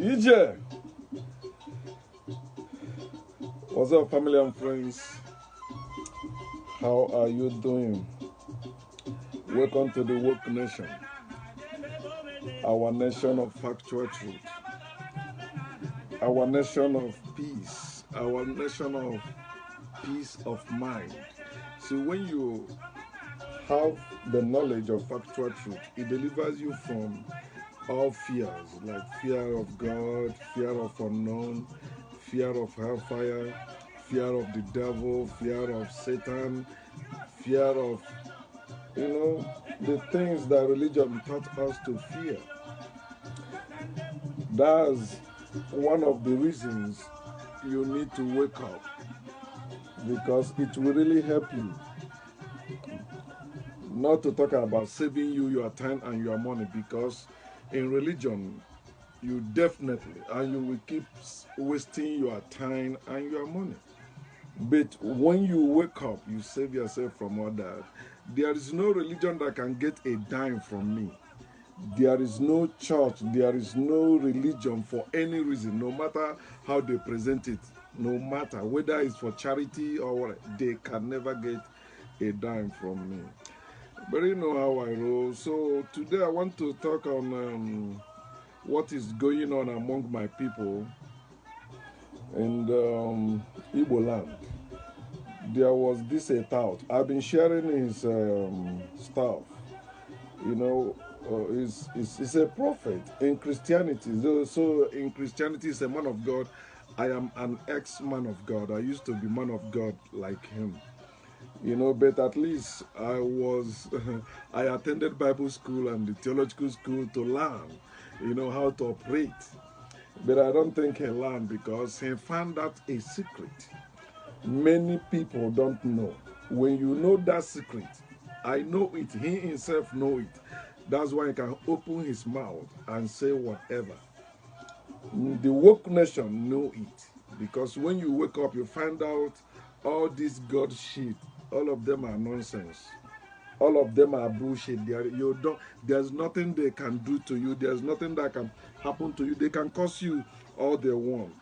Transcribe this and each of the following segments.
EJ, what's up, family and friends? How are you doing? Welcome to the Woke Nation, our nation of factual truth, our nation of peace, our nation of peace of mind. So when you have the knowledge of factual truth, it delivers you from all fears, like fear of God, fear of unknown, fear of hellfire, fear of the devil, fear of Satan, fear of, the things that religion taught us to fear. That's one of the reasons you need to wake up, because it will really help you. Not to talk about saving you your time and your money, because in religion, you definitely, and you will keep wasting your time and your money. But when you wake up, you save yourself from all that. There is no religion that can get a dime from me. There is no church, there is no religion for any reason, no matter how they present it, no matter whether it's for charity or what, they can never get a dime from me. But you know how I roll. So today I want to talk on what is going on among my people in Igbo land. There was this Tout. I've been sharing his stuff. You know, he's a prophet in Christianity. So in Christianity, he's a man of God. I am an ex-man of God. I used to be man of God like him. You know, but at least I was, I attended Bible school and the theological school to learn, how to operate. But I don't think he learned, because he found out a secret many people don't know. When you know that secret, I know it, he himself know it. That's why he can open his mouth and say whatever. The woke nation know it, because when you wake up, you find out all this God shit, all of them are nonsense. All of them are bullshit. There's nothing they can do to you. There's nothing that can happen to you. They can curse you all they want.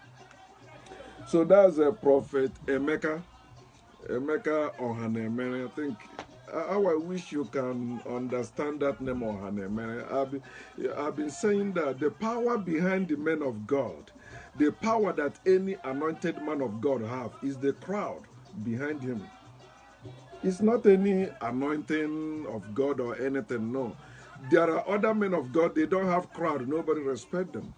So that's a prophet, Emeka Ohanemere. I think, how I wish you can understand that name, Ohanemere. I've been saying that the power behind the men of God, the power that any anointed man of God have, is the crowd behind him. It's not any anointing of God or anything, no. There are other men of God, they don't have crowd, nobody respect them.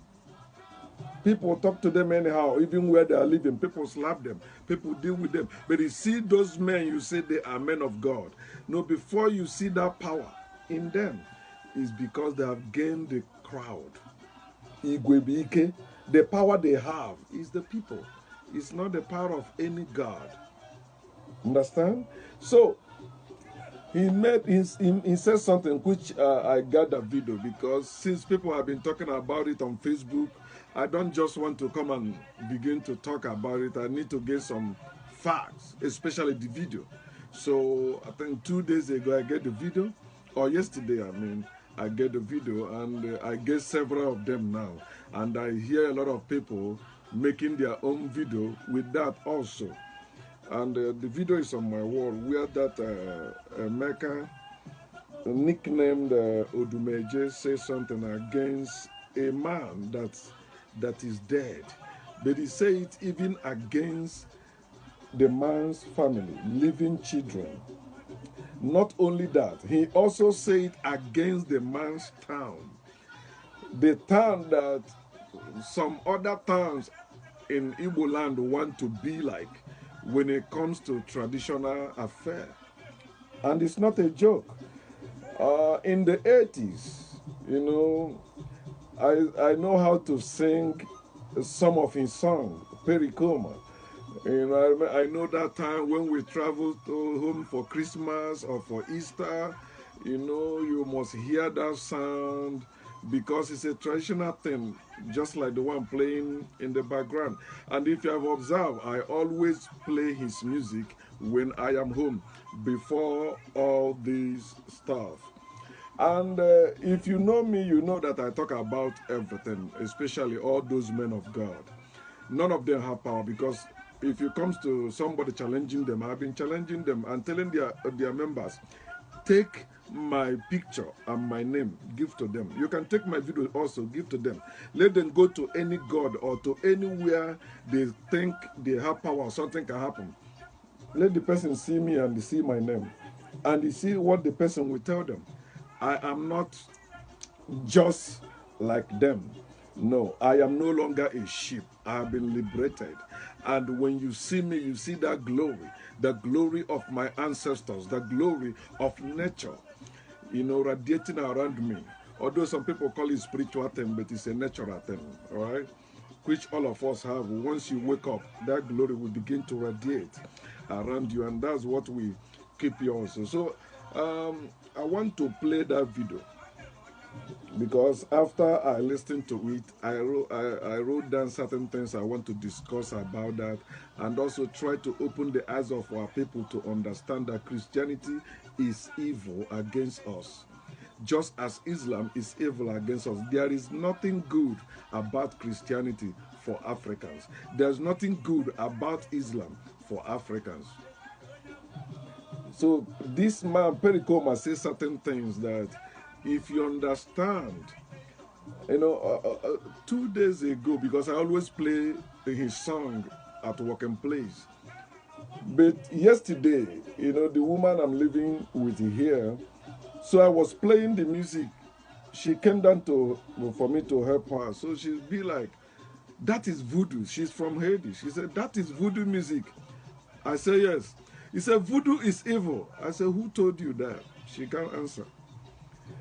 People talk to them anyhow, even where they are living. People slap them, people deal with them. But you see those men, you say they are men of God. No, before you see that power in them, is because they have gained the crowd. The power they have is the people. It's not the power of any God. Understand? So he said something which I got the video, because since people have been talking about it on Facebook, I don't just want to come and begin to talk about it. I need to get some facts, especially the video. So I think 2 days ago I get the video, or yesterday I get the video, and I get several of them now, and I hear a lot of people making their own video with that also. And the video is on my wall, where that Emeka, nicknamed Odumeje, says something against a man that is dead. But he said it even against the man's family, living children. Not only that, he also said it against the man's town. The town that some other towns in Igbo land want to be like when it comes to traditional affair. And it's not a joke. In the 80s, I know how to sing some of his songs, Pericoma. I know that time when we traveled home for Christmas or for Easter, you must hear that sound, because it's a traditional thing, just like the one playing in the background. And if you have observed, I always play his music when I am home before all this stuff. And if you know me, you know that I talk about everything, especially all those men of God. None of them have power because if it comes to somebody challenging them, I've been challenging them and telling their members, take my picture and my name, give to them. You can take my video also, give to them. Let them go to any God or to anywhere they think they have power or something can happen. Let the person see me and they see my name. And they see what the person will tell them. I am not just like them. No, I am no longer a sheep. I have been liberated. And when you see me, you see that glory, the glory of my ancestors, the glory of nature, radiating around me. Although some people call it spiritual thing, but it's a natural thing, all right? Which all of us have. Once you wake up, that glory will begin to radiate around you, and that's what we keep you also. So I want to play that video because after I listened to it, I wrote down certain things I want to discuss about that, and also try to open the eyes of our people to understand that Christianity is evil against us. Just as Islam is evil against us, there is nothing good about Christianity for Africans. There's nothing good about Islam for Africans. So this man, Pericoma, says certain things that if you understand, 2 days ago, because I always play his song at work and place. But yesterday, the woman I'm living with here, so I was playing the music. She came down for me to help her. So she'd be like, that is voodoo. She's from Haiti. She said, that is voodoo music. I said, yes. He said, voodoo is evil. I said, who told you that? She can't answer.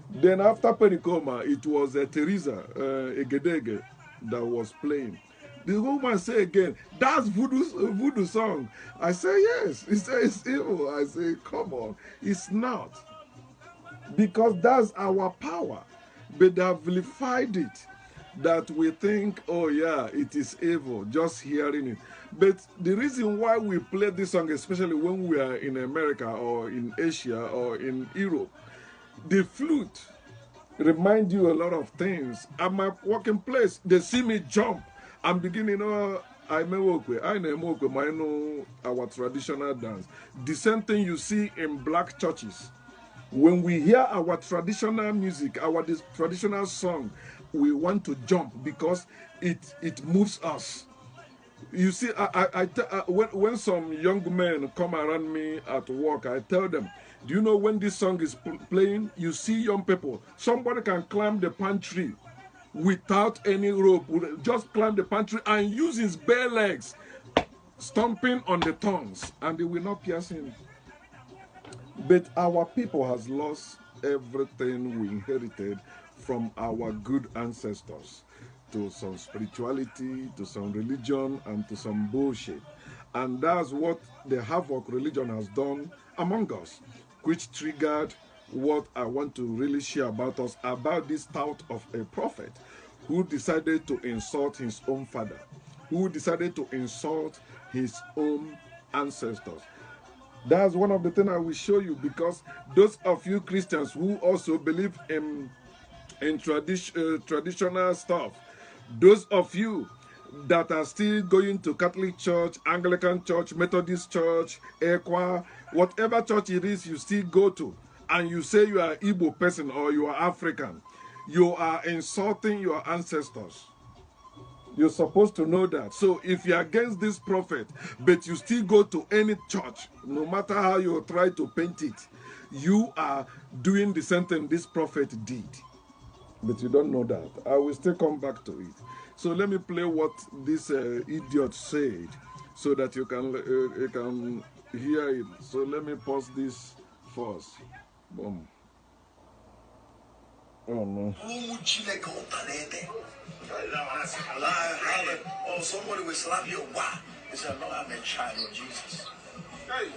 Then after Pericoma, it was Teresa Egedege that was playing. The woman said again, that's voodoo song. I said, yes. He said, it's evil. I say, come on. It's not. Because that's our power. But they have vilified it. That we think, oh yeah, it is evil, just hearing it. But the reason why we play this song, especially when we are in America or in Asia or in Europe, the flute remind you a lot of things. At my working place, they see me jump. I'm beginning, I know our traditional dance. The same thing you see in black churches. When we hear our traditional music, our traditional song, we want to jump because it moves us. You see, when some young men come around me at work, I tell them, do you know when this song is playing, you see young people, somebody can climb the pantry without any rope, just climb the pantry and use his bare legs, stomping on the tongues, and they will not pierce him. But our people has lost everything we inherited from our good ancestors to some spirituality, to some religion, and to some bullshit. And that's what the havoc religion has done among us, which triggered what I want to really share about us, about this tout of a prophet who decided to insult his own father, who decided to insult his own ancestors. That's one of the things I will show you, because those of you Christians who also believe in traditional stuff, those of you that are still going to Catholic Church, Anglican Church, Methodist Church, Ekwa, whatever church it is you still go to, and you say you are an Igbo person or you are African, you are insulting your ancestors. You're supposed to know that. So if you're against this prophet, but you still go to any church, no matter how you try to paint it, you are doing the same thing this prophet did. But you don't know that. I will still come back to it. So let me play what this idiot said so that you can hear it. So let me pause this first. Boom. Oh no. Oh, somebody will slap you. Wow. They said, no, I'm a child of Jesus. Hey.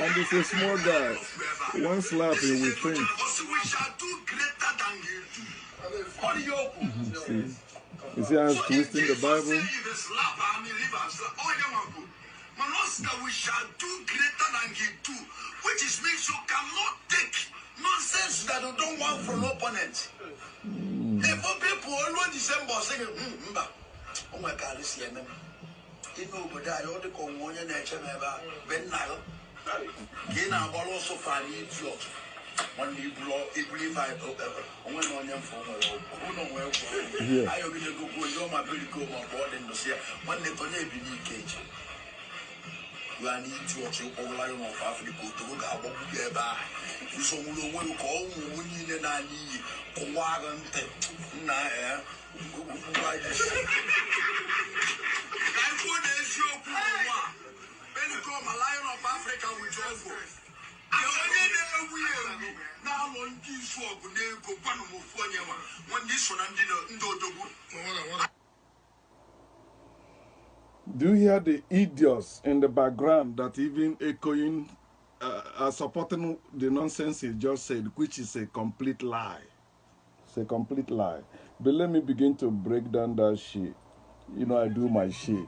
And it's a small guy. One slap he will faint. You see how he's twisting the Bible? We shall do greater than he do, which is means you cannot take nonsense that you don't want from opponents. If people always December saying, oh my God, this year, you know, but I ought to go on your nature, Ben Nile. Gain our ball also find it short. When you blow, it believe I went on your phone. Who know where I will go my Pericoma board in the sea. One little baby cage. You are need to watch your whole life of Africa to look at what we get by. You saw no one who call me and I need Kowagan. Nah, like this. I put this your Pericoma, Lion of Africa with your voice. Now on this work, go one more for you. When this one and do you hear the idiots in the background that even echoing, supporting the nonsense he just said, which is a complete lie? It's a complete lie. But let me begin to break down that shit. You know, I do my shit.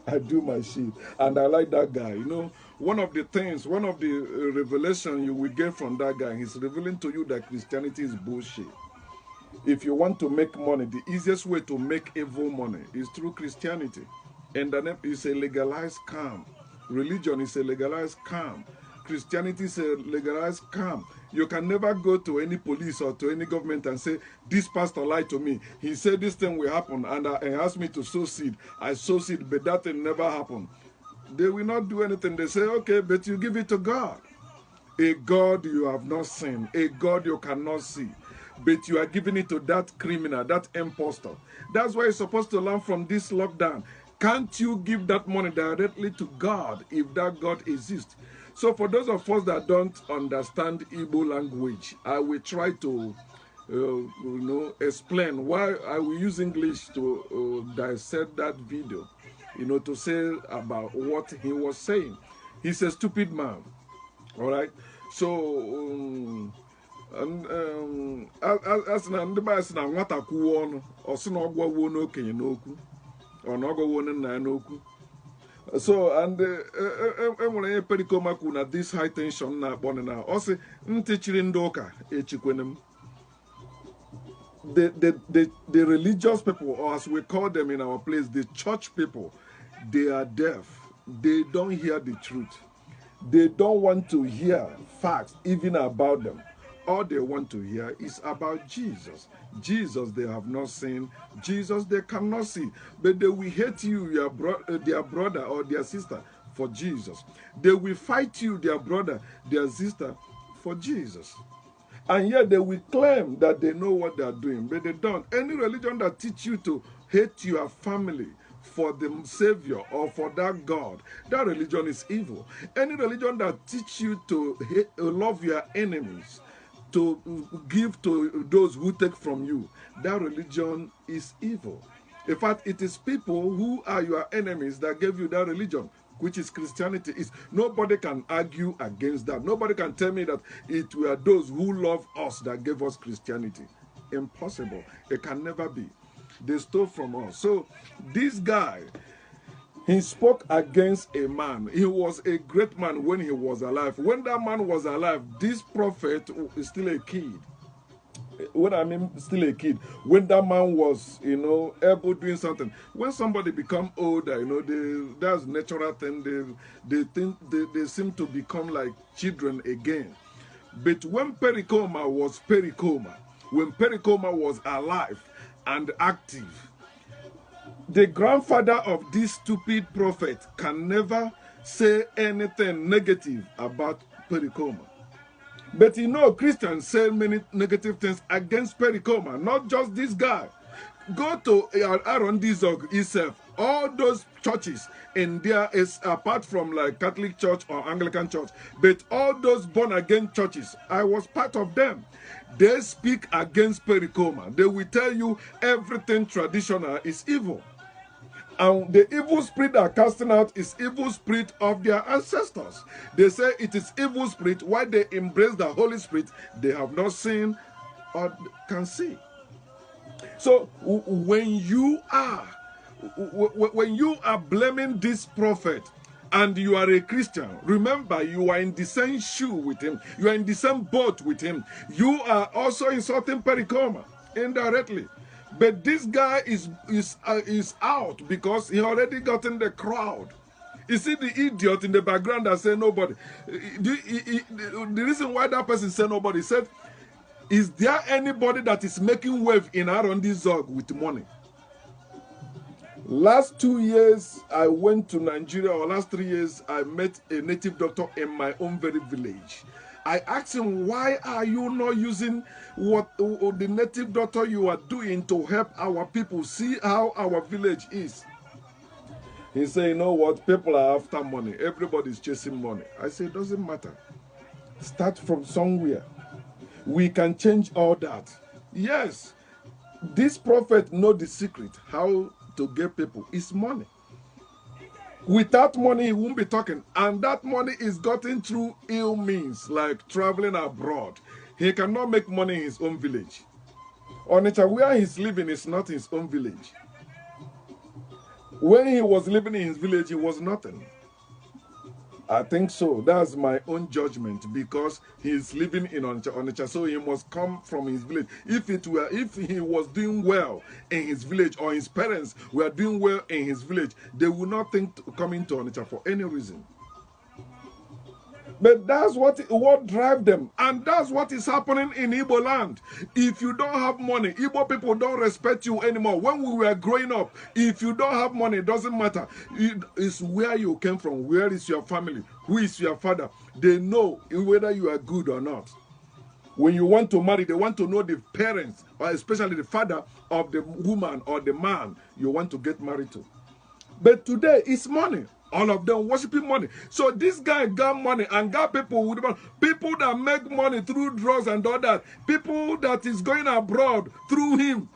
I do my shit. And I like that guy. You know, one of the things, one of the revelation you will get from that guy, he's revealing to you that Christianity is bullshit. If you want to make money, the easiest way to make evil money is through Christianity. And the name is a legalized scam. Religion is a legalized scam. Christianity is a legalized scam. You can never go to any police or to any government and say, this pastor lied to me. He said this thing will happen and he asked me to sow seed. I sow seed, but that thing never happened. They will not do anything. They say, okay, but you give it to God. A God you have not seen, a God you cannot see. But you are giving it to that criminal, that impostor. That's why you're supposed to learn from this lockdown. Can't you give that money directly to God if that God exists? So for those of us that don't understand Igbo language, I will try to explain why I will use English to dissect that video, to say about what he was saying. He's a stupid man, all right? So, as na ndị ba sị na nwata kwuo ọnụ ọ sị na ọ gwawuo n'okenye n'okwu ọ na ọ gwawuo nna ya n'okwu. So and enwere ihe Pericoma kwuru na this high tension na-akpọ na ọ sị ntị chiri ndị ụka echikwene m. The religious people, or as we call them in our place, the church people, they are deaf. They don't hear the truth. They don't want to hear facts even about them. All they want to hear is about Jesus. Jesus they have not seen. Jesus they cannot see. But they will hate you, their brother or their sister, for Jesus. They will fight you, their brother, their sister, for Jesus. And yet they will claim that they know what they are doing, but they don't. Any religion that teach you to hate your family for the Savior or for that God, that religion is evil. Any religion that teach you to love your enemies, to give to those who take from you, that religion is evil. In fact, it is people who are your enemies that gave you that religion, which is Christianity. Nobody can argue against that. Nobody can tell me that it were those who love us that gave us Christianity. Impossible. It can never be. They stole from us. So this guy, he spoke against a man. He was a great man when he was alive. When that man was alive, this prophet is still a kid. When I mean still a kid, when that man was, able doing something. When somebody become older, that's natural thing. They seem to become like children again. But when Pericoma was Pericoma, when Pericoma was alive and active, the grandfather of this stupid prophet can never say anything negative about Pericoma. But Christians say many negative things against Pericoma, not just this guy. Go to Aaron Dizog himself. All those churches in there is apart from like Catholic Church or Anglican Church, but all those born-again churches, I was part of them. They speak against Pericoma. They will tell you everything traditional is evil. And the evil spirit they are casting out is evil spirit of their ancestors. They say it is evil spirit. Why they embrace the Holy Spirit, they have not seen or can see. So when you are blaming this prophet and you are a Christian, remember you are in the same shoe with him. You are in the same boat with him. You are also insulting Pericoma indirectly. But this guy is out because he already got in the crowd. You see the idiot in the background that said nobody. The reason why that person said nobody said, is there anybody that is making wave in R&D Zog with money? Last 2 years, I went to Nigeria, or last 3 years, I met a native doctor in my own very village. I asked him, why are you not using what the native doctor you are doing to help our people see how our village is? He said, you know what, people are after money. Everybody's chasing money. I said, it doesn't matter. Start from somewhere. We can change all that. Yes, this prophet know the secret, how to get people. It's money. Without money, he won't be talking. And that money is gotten through ill means, like traveling abroad. He cannot make money in his own village. Onitsha, where he's living is not his own village. When he was living in his village, he was nothing. I think so. That's my own judgment, because he's living in Onitsha, so he must come from his village. If he was doing well in his village, or his parents were doing well in his village, they would not think coming to Onitsha for any reason. But that's what drives them. And that's what is happening in Igbo land. If you don't have money, Igbo people don't respect you anymore. When we were growing up, if you don't have money, it doesn't matter. It's where you came from. Where is your family? Who is your father? They know whether you are good or not. When you want to marry, they want to know the parents, or especially the father of the woman or the man you want to get married to. But today, it's money. All of them worshiping money. So this guy got money and got people with money. People that make money through drugs and all that. People that is going abroad through him.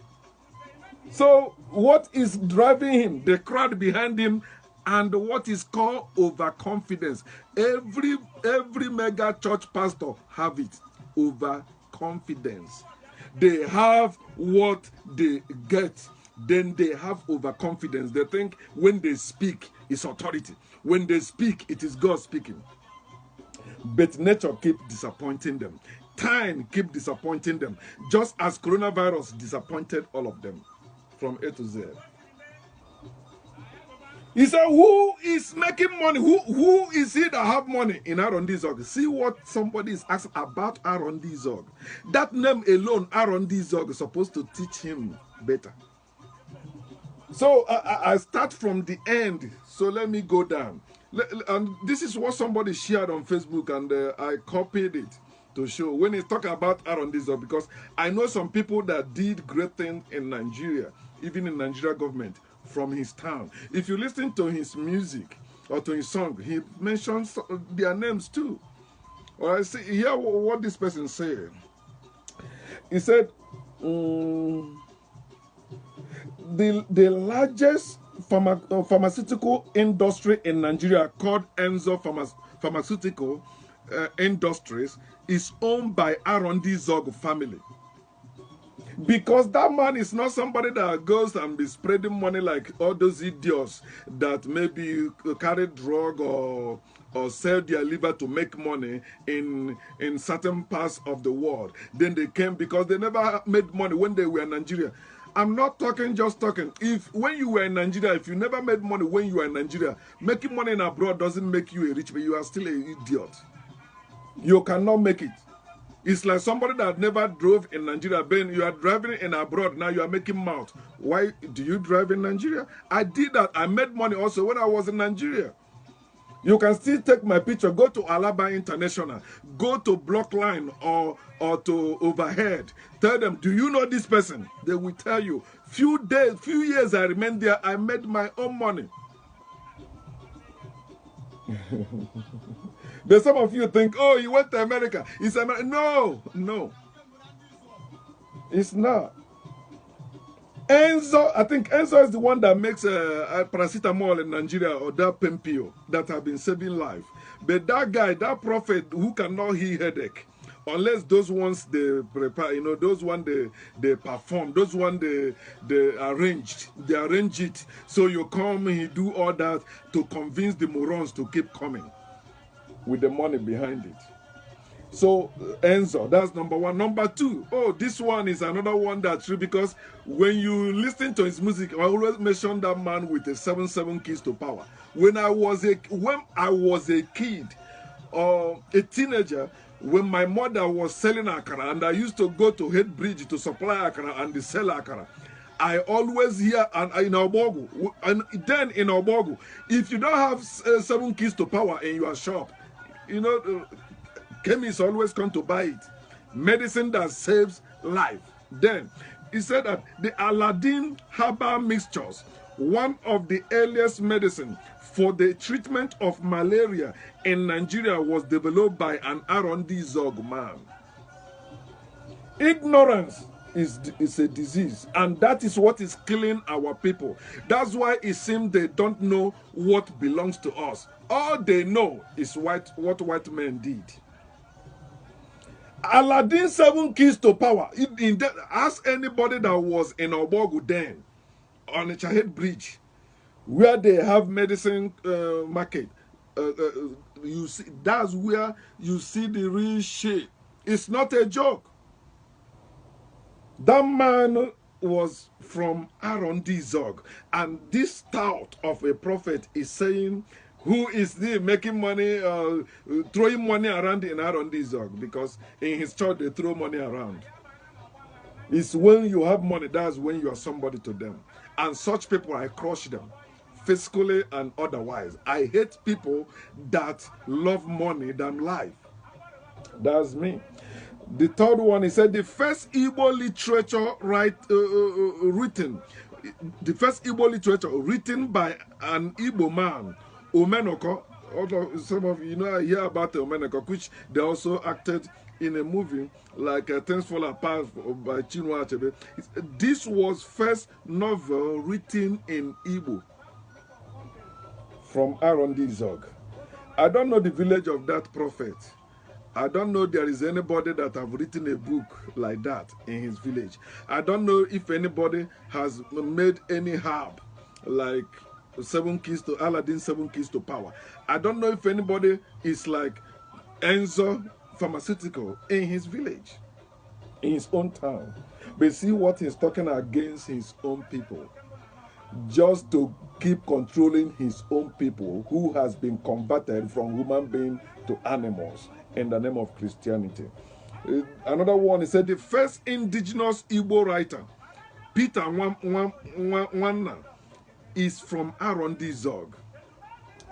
So what is driving him? The crowd behind him, and what is called overconfidence. Every mega church pastor have it. Overconfidence. They have what they get. Then they have overconfidence. They think when they speak, it's authority. When they speak, it is God speaking. But nature keep disappointing them. Time keep disappointing them. Just as coronavirus disappointed all of them from A to Z. He said, who is making money? Who is he that have money in R&D Zog? See what somebody is asking about R&D Zog. That name alone, R&D Zog, is supposed to teach him better. So I start from the end. So let me go down. And this is what somebody shared on Facebook, and I copied it to show when he's talking about R&D Zog, because I know some people that did great things in Nigeria, even in Nigeria government, from his town. If you listen to his music or to his song, he mentions their names too. Or I see here what this person said. He said, the largest pharmaceutical industry in Nigeria, called Enzo Pharmaceutical Industries, is owned by R&D Zog family. Because that man is not somebody that goes and be spreading money like all those idiots that maybe carry drug or sell their liver to make money in certain parts of the world. Then they came because they never made money when they were in Nigeria. I'm not talking just talking. If when you were in Nigeria, if you never made money when you were in Nigeria, making money in abroad doesn't make you a rich man. You are still an idiot. You cannot make it. It's like somebody that never drove in Nigeria, Ben, you are driving in abroad, now you are making mouth. Why do you drive in Nigeria? I did that. I made money also when I was in Nigeria. You can still take my picture, go to Alaba International, go to Blockline or to Overhead. Tell them, do you know this person? They will tell you. Few years I remained there, I made my own money. But some of you think, oh, he went to America. It's America. No, no. It's not. Enzo, I think Enzo is the one that makes paracetamol in Nigeria, or that Pempio that have been saving life. But that guy, that prophet who cannot heal headache, unless those ones they prepare, you know, those ones they perform, those ones they arrange it. So you come, he do all that to convince the morons to keep coming with the money behind it. So Enzo, that's number one. Number two, oh, this one is another one that's true, because when you listen to his music, I always mention that man with the 7 keys to power. When I was a kid, or a teenager, when my mother was selling akara, and I used to go to Head Bridge to supply akara and sell akara, I always hear, and in Obogu, and then in Obogu, if you don't have 7 keys to power in your shop, you know, chemists always come to buy it. Medicine that saves life. Then he said that the Aladdin herbal mixtures, one of the earliest medicine for the treatment of malaria in Nigeria, was developed by an R&D Zog man. Ignorance is a disease, and that is what is killing our people. That's why it seems they don't know what belongs to us. All they know is what white men did. Aladdin 7 keys to power. Ask anybody that was in Obogu then, on the Chahed Bridge, where they have medicine market. You see, that's where you see the real shit. It's not a joke. That man was from R&D Zog, and this tout of a prophet is saying, who is the making money, throwing money around in R&D Zog, because in his church they throw money around. It's when you have money, that's when you are somebody to them. And such people, I crush them, physically and otherwise. I hate people that love money than life. That's me. The third one, he said the first Igbo literature written, the first Igbo literature written by an Igbo man, Omenoko. Although some of you know, I hear about Omenoko, which they also acted in a movie like Things Fall Apart by Chinua Achebe. This was first novel written in Igbo from R&D Zog. I don't know the village of that prophet. I don't know there is anybody that have written a book like that in his village. I don't know if anybody has made any herb like 7 keys to Aladdin 7 keys to power. I don't know if anybody is like Enzo Pharmaceutical in his village, in his own town. But see what he's talking against his own people, just to keep controlling his own people who has been converted from human being to animals in the name of Christianity. Another one, he said the first indigenous Igbo writer, Peter Nwanna, is from R&D Zog.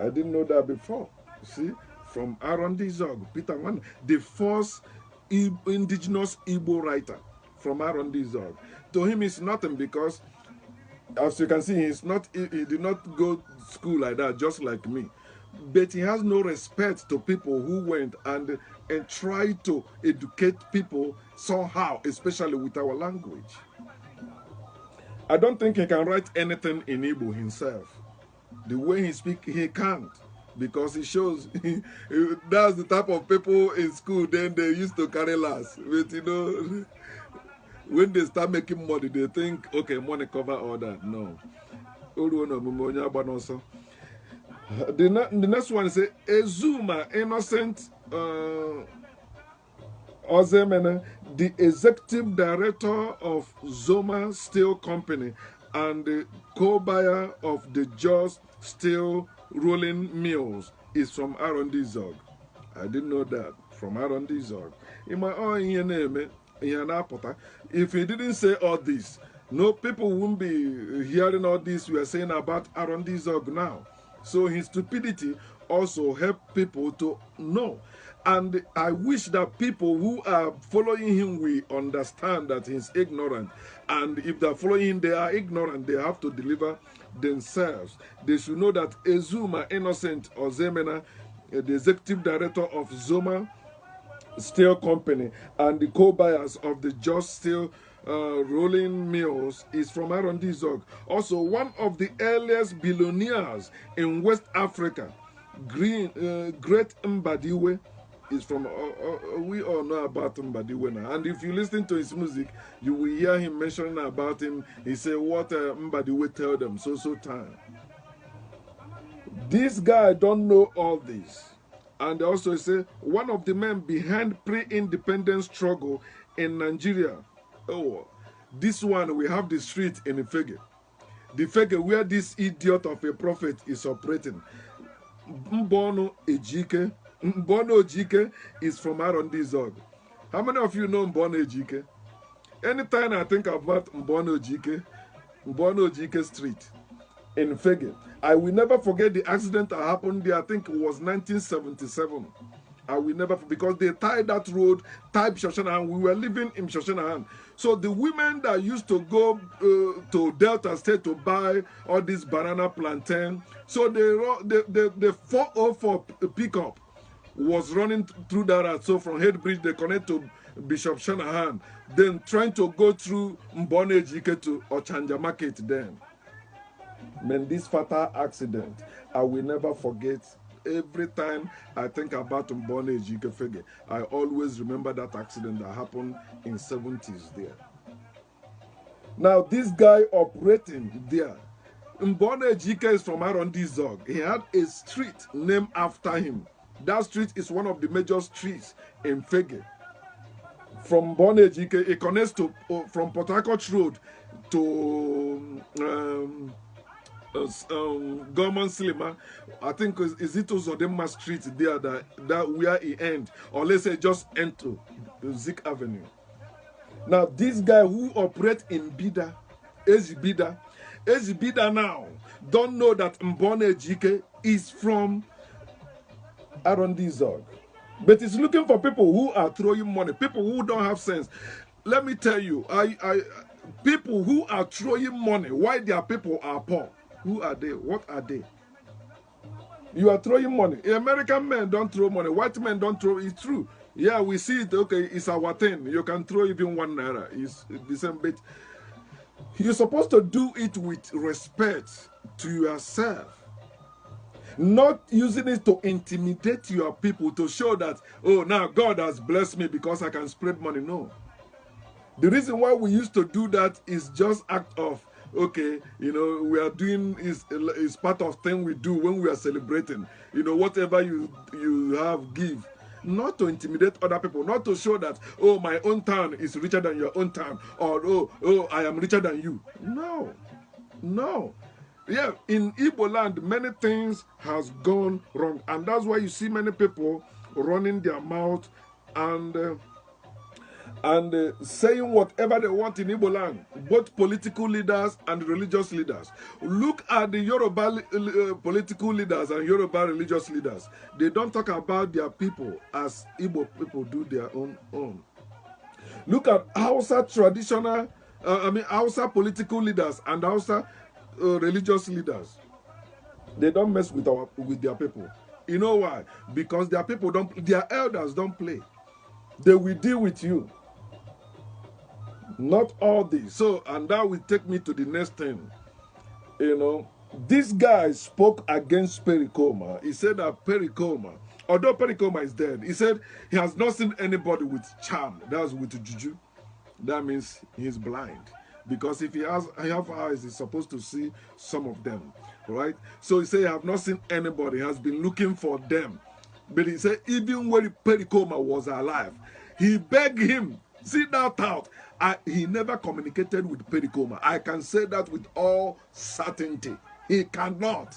I didn't know that before. See, from R&D Zog, Peter Nwanna, the first indigenous Igbo writer from R&D Zog. To him, it's nothing, because as you can see, he did not go to school like that, just like me. But he has no respect to people who went and tried to educate people somehow, especially with our language. I don't think he can write anything in Igbo himself. The way he speaks, he can't, because he shows that's the type of people in school then they used to carry last. But you know, when they start making money, they think, okay, money cover all that. No. The next one is Ezuma Innocent Ozemene, the executive director of Zoma Steel Company and the co-buyer of the Jos Steel Rolling Mills, is from R&D Zog. I didn't know that. From R&D Zog. In my own name, if he didn't say all this, no people wouldn't be hearing all this we are saying about R&D Zog now. So his stupidity also helped people to know. And I wish that people who are following him will understand that he's ignorant. And if they're following him, they are ignorant. They have to deliver themselves. They should know that Ezuma Innocent Ozemena, the executive director of Zoma Steel Company and the co-buyers of the Jos Steel Rolling Mills, is from R&D Zog. Also, one of the earliest billionaires in West Africa, Great Mbadiwe, is from, we all know about Mbadiwe now. And if you listen to his music, you will hear him mentioning about him. He said, what Mbadiwe tell them, so time. This guy don't know all this. And also say, one of the men behind pre-independence struggle in Nigeria. Oh, this one, we have the street in Ifege. The Ifege where this idiot of a prophet is operating. Mbono Ejike. Mbono Ejike is from Arondizog. How many of you know Mbono Ejike? Anytime I think about Mbono Ejike Street in Fege, I will never forget the accident that happened there. I think it was 1977. I will never, because they tied that road, tied Shoshanahan. We were living in Shoshanahan. So the women that used to go to Delta State to buy all this banana plantain, so the 404 pickup was running through that road. So from Headbridge, they connect to Bishop Shanahan, then trying to go through Mbone Ejike to Ochanja Market then. Man, this fatal accident, I will never forget. Every time I think about Mbone Ejike Fege, I always remember that accident that happened in 70s there. Now, this guy operating there, Mbone Ejike is from Arondizog. He had a street named after him. That street is one of the major streets in Fege. From Mbone Ejike, it connects to from Port Harcourt Road to Government Cinema. I think is it Uzodema Street there that where he end, or let's say just enter Zik Avenue. Now this guy who operates in Bida, Bida now don't know that Mbone Ejike is from Arondizog, but he's looking for people who are throwing money, people who don't have sense. Let me tell you, people who are throwing money, why their people are poor. Who are they? What are they? You are throwing money. American men don't throw money. White men don't throw. It's true. Yeah, we see it. Okay, it's our thing. You can throw even 1 naira. It's the same bit. You're supposed to do it with respect to yourself. Not using it to intimidate your people, to show that, oh, now God has blessed me because I can spread money. No. The reason why we used to do that is just act of, okay, you know, we are doing is part of thing we do when we are celebrating. You know, whatever you have, give. Not to intimidate other people, not to show that, oh, my own town is richer than your own town, or oh, I am richer than you. No, no. Yeah, in Igbo land, many things has gone wrong, and that's why you see many people running their mouth and saying whatever they want in Igbo land, both political leaders and religious leaders. Look at the Yoruba political leaders and Yoruba religious leaders. They don't talk about their people as Igbo people do their own. Look at Hausa traditional, Hausa political leaders and Hausa religious leaders. They don't mess with their people. You know why? Because their people their elders don't play. They will deal with you. Not all this. So, and that will take me to the next thing. You know, this guy spoke against Pericoma. He said that Pericoma, although Pericoma is dead, he said he has not seen anybody with charm. That's with juju. That means he's blind. Because if he have eyes, he's supposed to see some of them. Right? So he said he have not seen anybody. He has been looking for them. But he said even when Pericoma was alive, he begged him, sit that out. He never communicated with Pericoma. I can say that with all certainty. He cannot.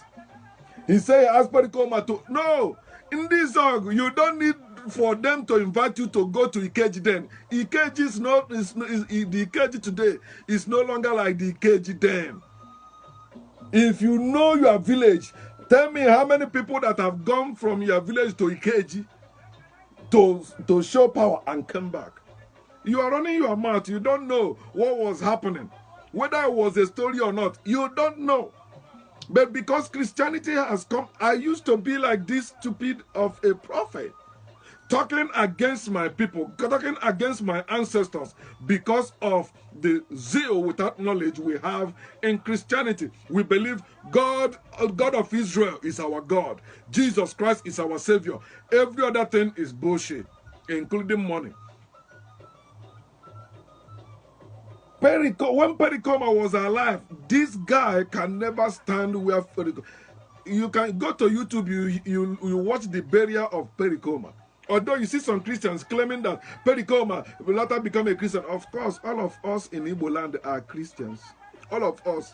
He said he asked Pericoma to, no, in this song, you don't need for them to invite you to go to Ikeji then. Ikeji is not, the Ikeji today is no longer like the Ikeji then. If you know your village, tell me how many people that have gone from your village to Ikeji to show power and come back. You are running your mouth. You don't know what was happening. Whether it was a story or not, you don't know. But because Christianity has come, I used to be like this stupid of a prophet. talking against my people, talking against my ancestors because of the zeal without knowledge we have in Christianity. We believe God of Israel is our God. Jesus Christ is our Savior. Every other thing is bullshit, including money. When Pericoma was alive, this guy can never stand where Pericoma. You can go to YouTube, you watch the burial of Pericoma. Although you see some Christians claiming that Pericoma will later become a Christian. Of course, all of us in Igbo land are Christians. All of us.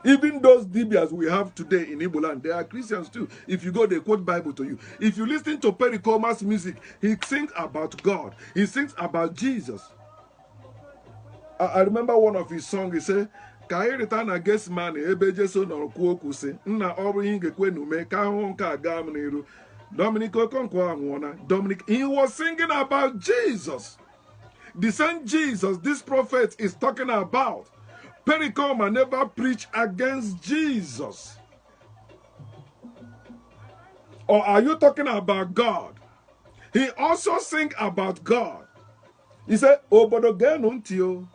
Even those Dibias we have today in Igbo land, they are Christians too. If you go, they quote Bible to you. If you listen to Pericoma's music, he sings about God. He sings about Jesus. I remember one of his songs, he said, ka anyị return against man ebe Jesu nọrọ kwuo okwu sị nna ọ bụrụ ihe ga-ekwe n'ume ka ahụhụ nke a gaa m n'iru. Dominic Okonkwo anwụọna. Dominic, he was singing about Jesus. The same Jesus this prophet is talking about. Pericoma never preached against Jesus. Or are you talking about God? He also sing about God. He said, obodo genu ntị o.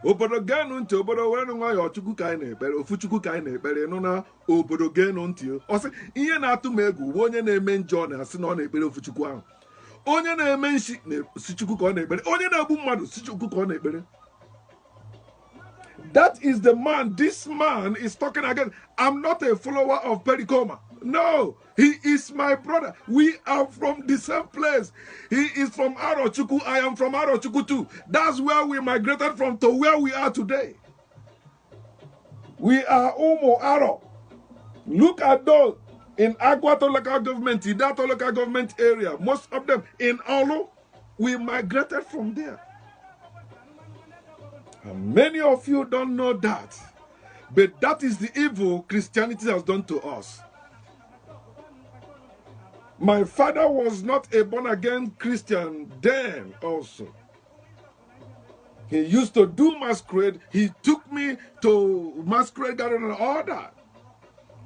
Obodo genu ntị, obodo were nwayọ Chukwu ka anyị na-ekpere, ofu Chukwu ka anyị na-ekpere, nụ na obodo genu ntị o. Ọ sị, ihe na-atụ m egwu bụ onye na-eme njọ na-asị na ọ na-ekpere ofu Chukwu ahụ. Onye na-eme nshi si Chukwu ka ọ na-ekpere. Onye na-egbu mmadụ si Chukwu ka ọ na-ekpere. That is the man. This man is talking again. I'm not a follower of Pericoma. No, he is my brother. We are from the same place. He is from Arochukwu. I am from Arochukwu too. That's where we migrated from to where we are today. We are Umo Aro. Look at those in Agwato local government, Idato local government area. Most of them in Olo, we migrated from there. And many of you don't know that. But that is the evil Christianity has done to us. My father was not a born-again Christian then also. He used to do masquerade. He took me to masquerade garden and all that.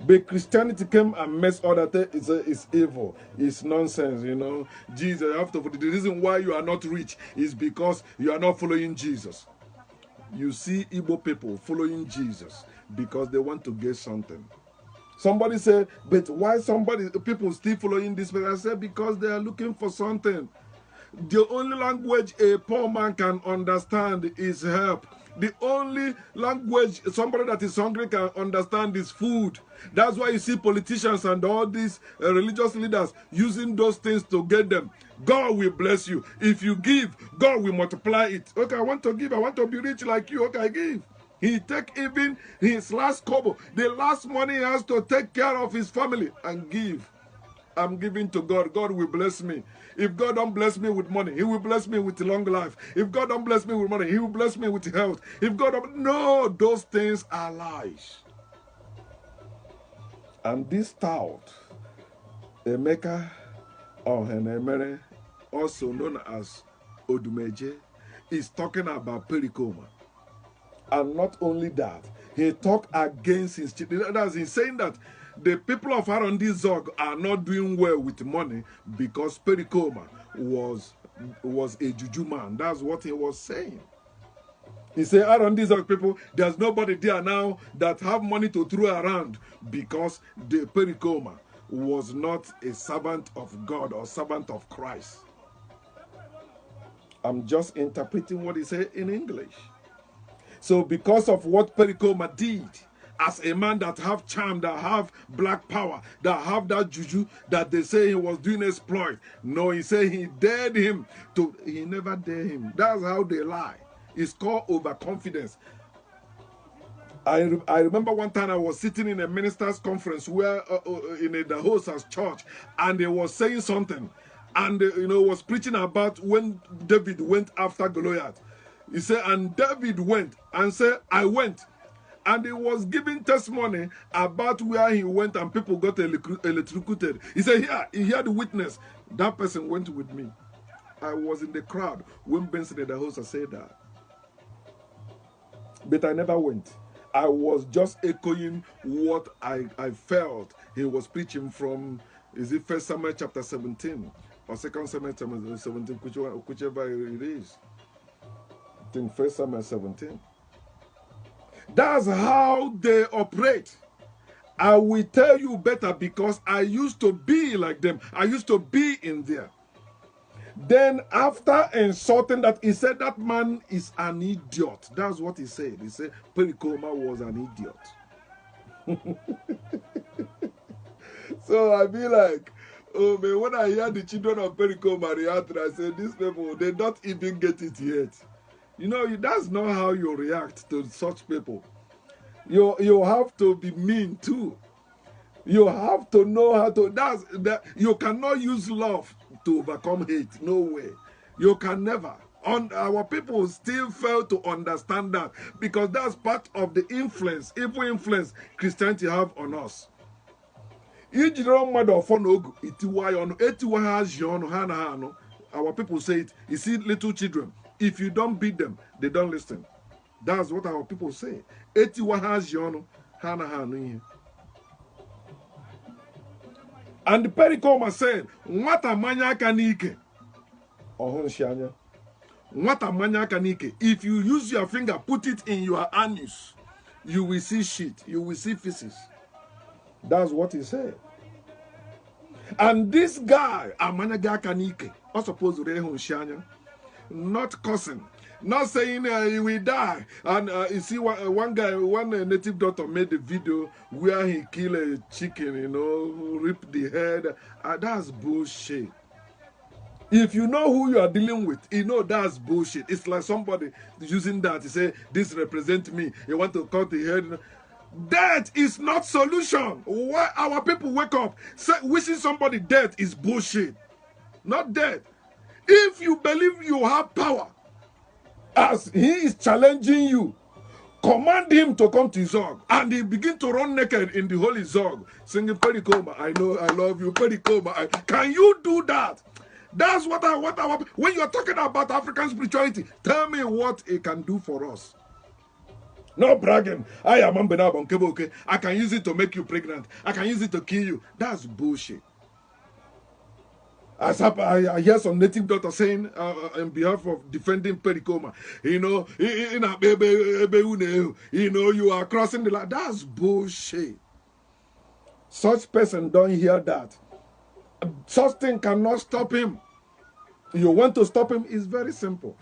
But Christianity came and messed all that. It's evil. It's nonsense, you know. Jesus, after the reason why you are not rich is because you are not following Jesus. You see Igbo people following Jesus because they want to get something. Somebody said, but why people still following this? But I said, because they are looking for something. The only language a poor man can understand is help. The only language somebody that is hungry can understand is food. That's why you see politicians and all these religious leaders using those things to get them. God will bless you. If you give, God will multiply it. Okay, I want to give. I want to be rich like you. Okay, I give. He take even his last kobo, the last money he has to take care of his family and give. I'm giving to God. God will bless me. If God don't bless me with money, he will bless me with long life. If God don't bless me with money, he will bless me with health. If God don't... No, those things are lies. And this Tout, Emeka Ohenemere, also known as Odumeje, is talking about Pericoma. And not only that, he talked against his children. He's saying that the people of Arondi Zog are not doing well with money because Pericoma was a juju man. That's what he was saying. He said, Arondi Zog people, there's nobody there now that have money to throw around because the Pericoma was not a servant of God or servant of Christ. I'm just interpreting what he said in English. So because of what Pericoma did, as a man that have charm, that have black power, that have that juju, that they say he was doing exploit. No, he said he dared him to, he never dared him. That's how they lie. It's called overconfidence. I remember one time I was sitting in a minister's conference where in the host's church, and they was saying something, and was preaching about when David went after Goliath. He said, and David went and said, I went. And he was giving testimony about where he went and people got electrocuted. He said, here, he had a witness. That person went with me. I was in the crowd when Benson the host said that. But I never went. I was just echoing what I felt he was preaching from, is it 1 Samuel chapter 17? or 2 Samuel 17, whichever it is. I think 1 Samuel 17. That's how they operate. I will tell you better because I used to be like them. I used to be in there. Then after insulting that, he said that man is an idiot. That's what he said. He said Pericoma was an idiot. So I be like, oh man, when I hear the children of Pericoma react, I say, these people, they don't even get it yet. You know, that's not how you react to such people. You have to be mean too. You have to know how to. You cannot use love to overcome hate. No way. You can never. Our people still fail to understand that because that's part of the influence, evil influence Christianity have on us. Our people say it. You see, little children, if you don't beat them, they don't listen. That's what our people say. And the Pericoma said, what a manya kanike. What a manya kanike. If you use your finger, put it in your anus, you will see shit. You will see feces. That's what he said. And this guy, Amanya Kanike, I suppose not cussing. Not saying he will die. And you see, one guy, one native doctor made a video where he killed a chicken, you know, ripped the head. That's bullshit. If you know who you are dealing with, you know that's bullshit. It's like somebody using that to say, this represents me. You want to cut the head. Death is not solution. Why our people wake up wishing somebody dead is bullshit. Not dead. If you believe you have power, as he is challenging you, command him to come to Zog, and he begin to run naked in the holy Zog, singing Pericoma. I know, I love you, Pericoma. Can you do that? That's what when you're talking about African spirituality, tell me what it can do for us. No bragging. I am okay. I can use it to make you pregnant. I can use it to kill you. That's bullshit. I hear some native doctor saying on behalf of defending Pericoma, you know, you are crossing the line. That's bullshit. Such person don't hear that. Such thing cannot stop him. You want to stop him, it's very simple.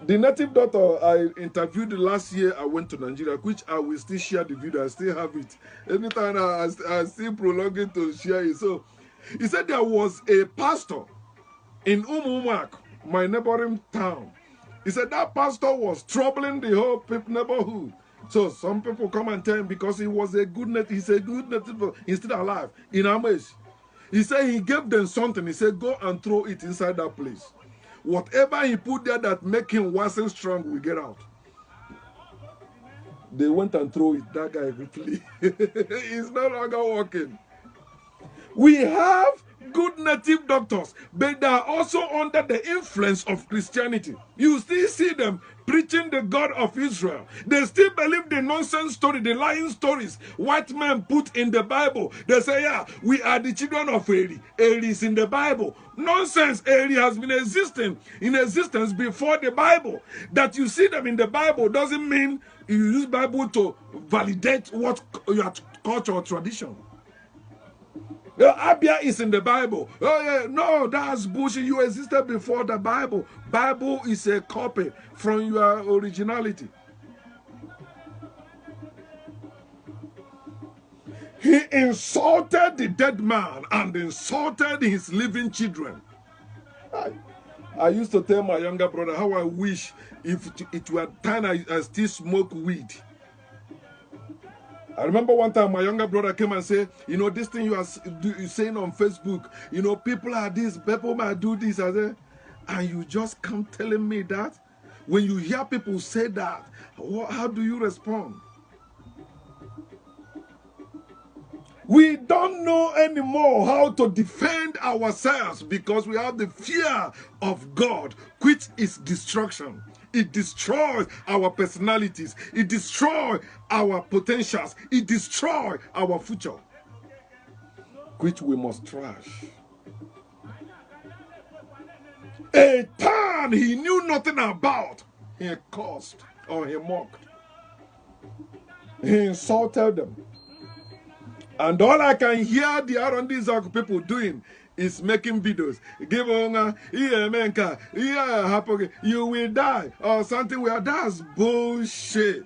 The native doctor I interviewed last year, I went to Nigeria, which I will still share the video. I still have it. Anytime I still prolong it to share it. So he said there was a pastor in Umumak, my neighboring town. He said that pastor was troubling the whole neighborhood. So some people come and tell him because he was a good native. He's a good native. He's still alive in Amesh. He said he gave them something. He said go and throw it inside that place. Whatever he put there that make him wasn't strong will get out. They went and threw it. That guy quickly. He's no longer working. We have good native doctors, but they are also under the influence of Christianity. You still see them preaching the God of Israel. They still believe the nonsense story, the lying stories white men put in the Bible. They say, yeah, we are the children of Eli. Eli is in the Bible. Nonsense. Eli has been in existence before the Bible. That you see them in the Bible doesn't mean you use Bible to validate what your culture or tradition. Abia is in the Bible. Oh yeah, no, that's bullshit. You existed before the Bible. Bible is a copy from your originality. He insulted the dead man and insulted his living children. I used to tell my younger brother how I wish if it were time I still smoke weed. I remember one time my younger brother came and said, you know, this thing you are saying on Facebook, you know, people are this, people might do this. I said, and you just come telling me that? When you hear people say that, how do you respond? We don't know anymore how to defend ourselves because we have the fear of God, which is destruction. It destroys our personalities. It destroys our potentials. It destroys our future, which we must trash. A town he knew nothing about, he cursed or he mocked. He insulted them. And all I can hear the R&D people doing is making videos. Give on, you will die or something. Where that's bullshit.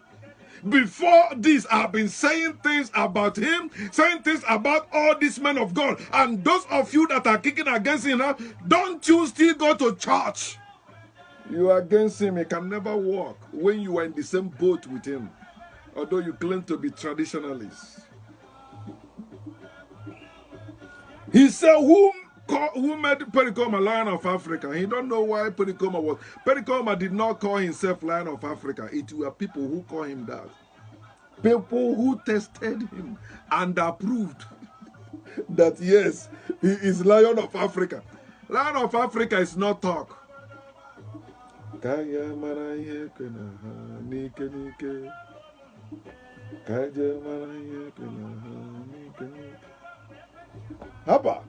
Before this, I've been saying things about him, saying things about all these men of God. And those of you that are kicking against him now, don't you still go to church? You are against him. He can never walk when you are in the same boat with him, although you claim to be traditionalists. He said, who made Pericoma Lion of Africa? He don't know why Pericoma was. Pericoma did not call himself Lion of Africa. It were people who call him that. People who tested him and approved that yes, he is Lion of Africa. Lion of Africa is not talk. Haba.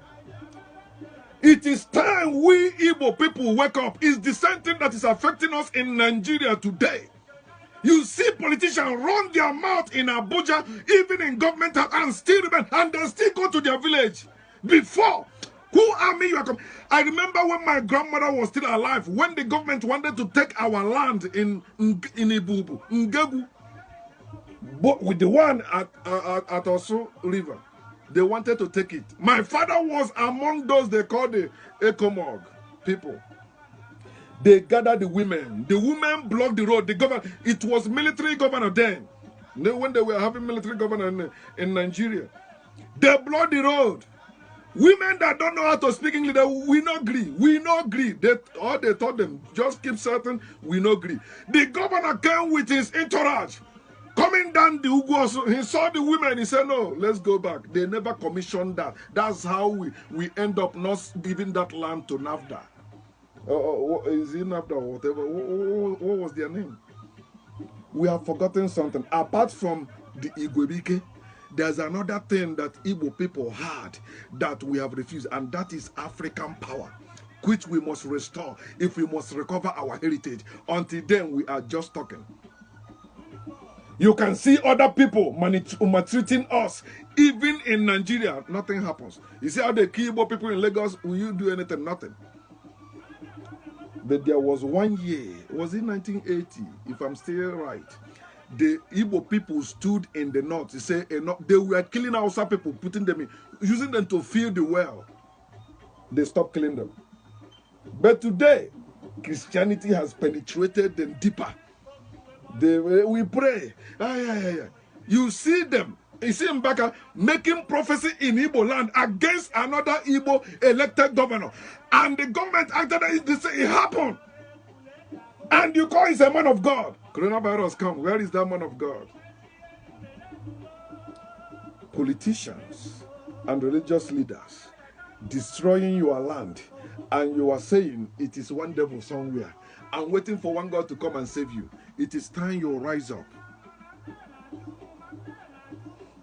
It is time we Igbo people wake up. It's the same thing that is affecting us in Nigeria today. You see politicians run their mouth in Abuja, even in government, and still remain, and they still go to their village. Before, who army you are coming? I remember when my grandmother was still alive, when the government wanted to take our land in Ibubu, Ngegu, but with the one at Osu River. They wanted to take it. My father was among those they called the Ecomog people. They gathered the women. The women blocked the road. The governor, it was military governor then. When they were having military governor in Nigeria. They blocked the road. Women that don't know how to speak English, we not agree. We not agree. They told them, just keep certain, we not agree. The governor came with his entourage. Coming down the Ugu, he saw the women, he said, no, let's go back. They never commissioned that. That's how we end up not giving that land to NAFDA. Is it NAFDA or whatever? What was their name? We have forgotten something. Apart from the Igwebike, there's another thing that Igbo people had that we have refused, and that is African power, which we must restore if we must recover our heritage. Until then, we are just talking. You can see other people maltreating us. Even in Nigeria, nothing happens. You see how the Igbo people in Lagos, will you do anything? Nothing. But there was 1 year, was it 1980, if I'm still right, the Igbo people stood in the north. They say they were killing Hausa people, putting them in, using them to fill the well. They stopped killing them. But today, Christianity has penetrated them deeper. We pray. You see them. You see Mbaka making prophecy in Igbo land against another Igbo elected governor. And the government after that, they say it happened. And you call him a man of God. Coronavirus come. Where is that man of God? Politicians and religious leaders destroying your land. And you are saying it is one devil somewhere. And waiting for one God to come and save you. It is time you rise up.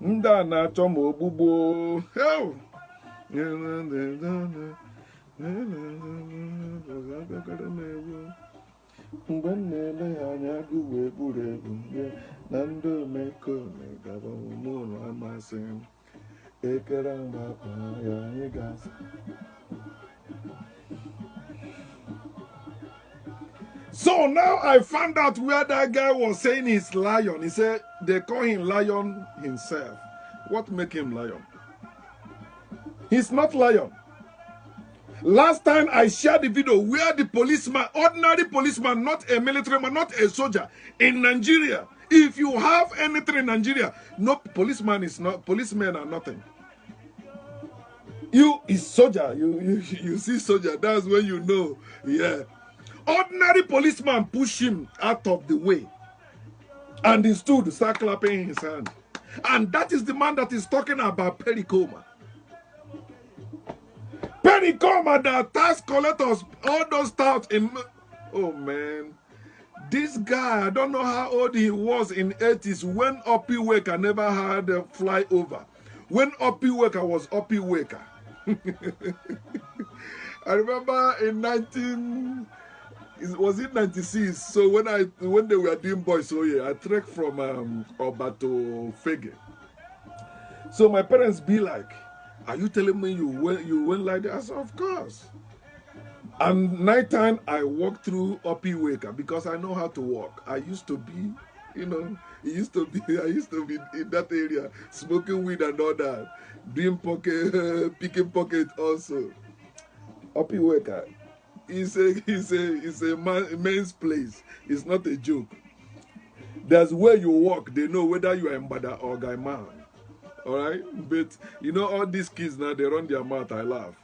Ndana chomo bubo. So now I found out where that guy was saying he's lion. He said they call him lion himself. What make him lion? He's not lion. Last time I shared the video where the policeman, ordinary policeman, not a military man, not a soldier in Nigeria. If you have anything in Nigeria, no policeman is not, policemen are nothing. You is soldier. You see soldier, that's when you know, yeah. Ordinary policeman push him out of the way. And he stood, start clapping his hand. And that is the man that is talking about Pericoma. Pericoma, the tax collectors, all those stuff in... Oh, man. This guy, I don't know how old he was in 80s when Oppie Waker never had a flyover. When Oppie Waker was Oppie Waker. I remember in 96? So when they were doing boys, so yeah, I trekked from Oba to Fege. So my parents be like, "Are you telling me you went like that?" I said, "Of course." And nighttime I walk through Opi Weka because I know how to walk. I used to be, I used to be in that area smoking weed and all that, doing picking pocket also. Opi Weka is a man's place. It's not a joke. There's where you walk, they know whether you are Mbada or Guy man. Alright? But all these kids now, they run their mouth, I laugh.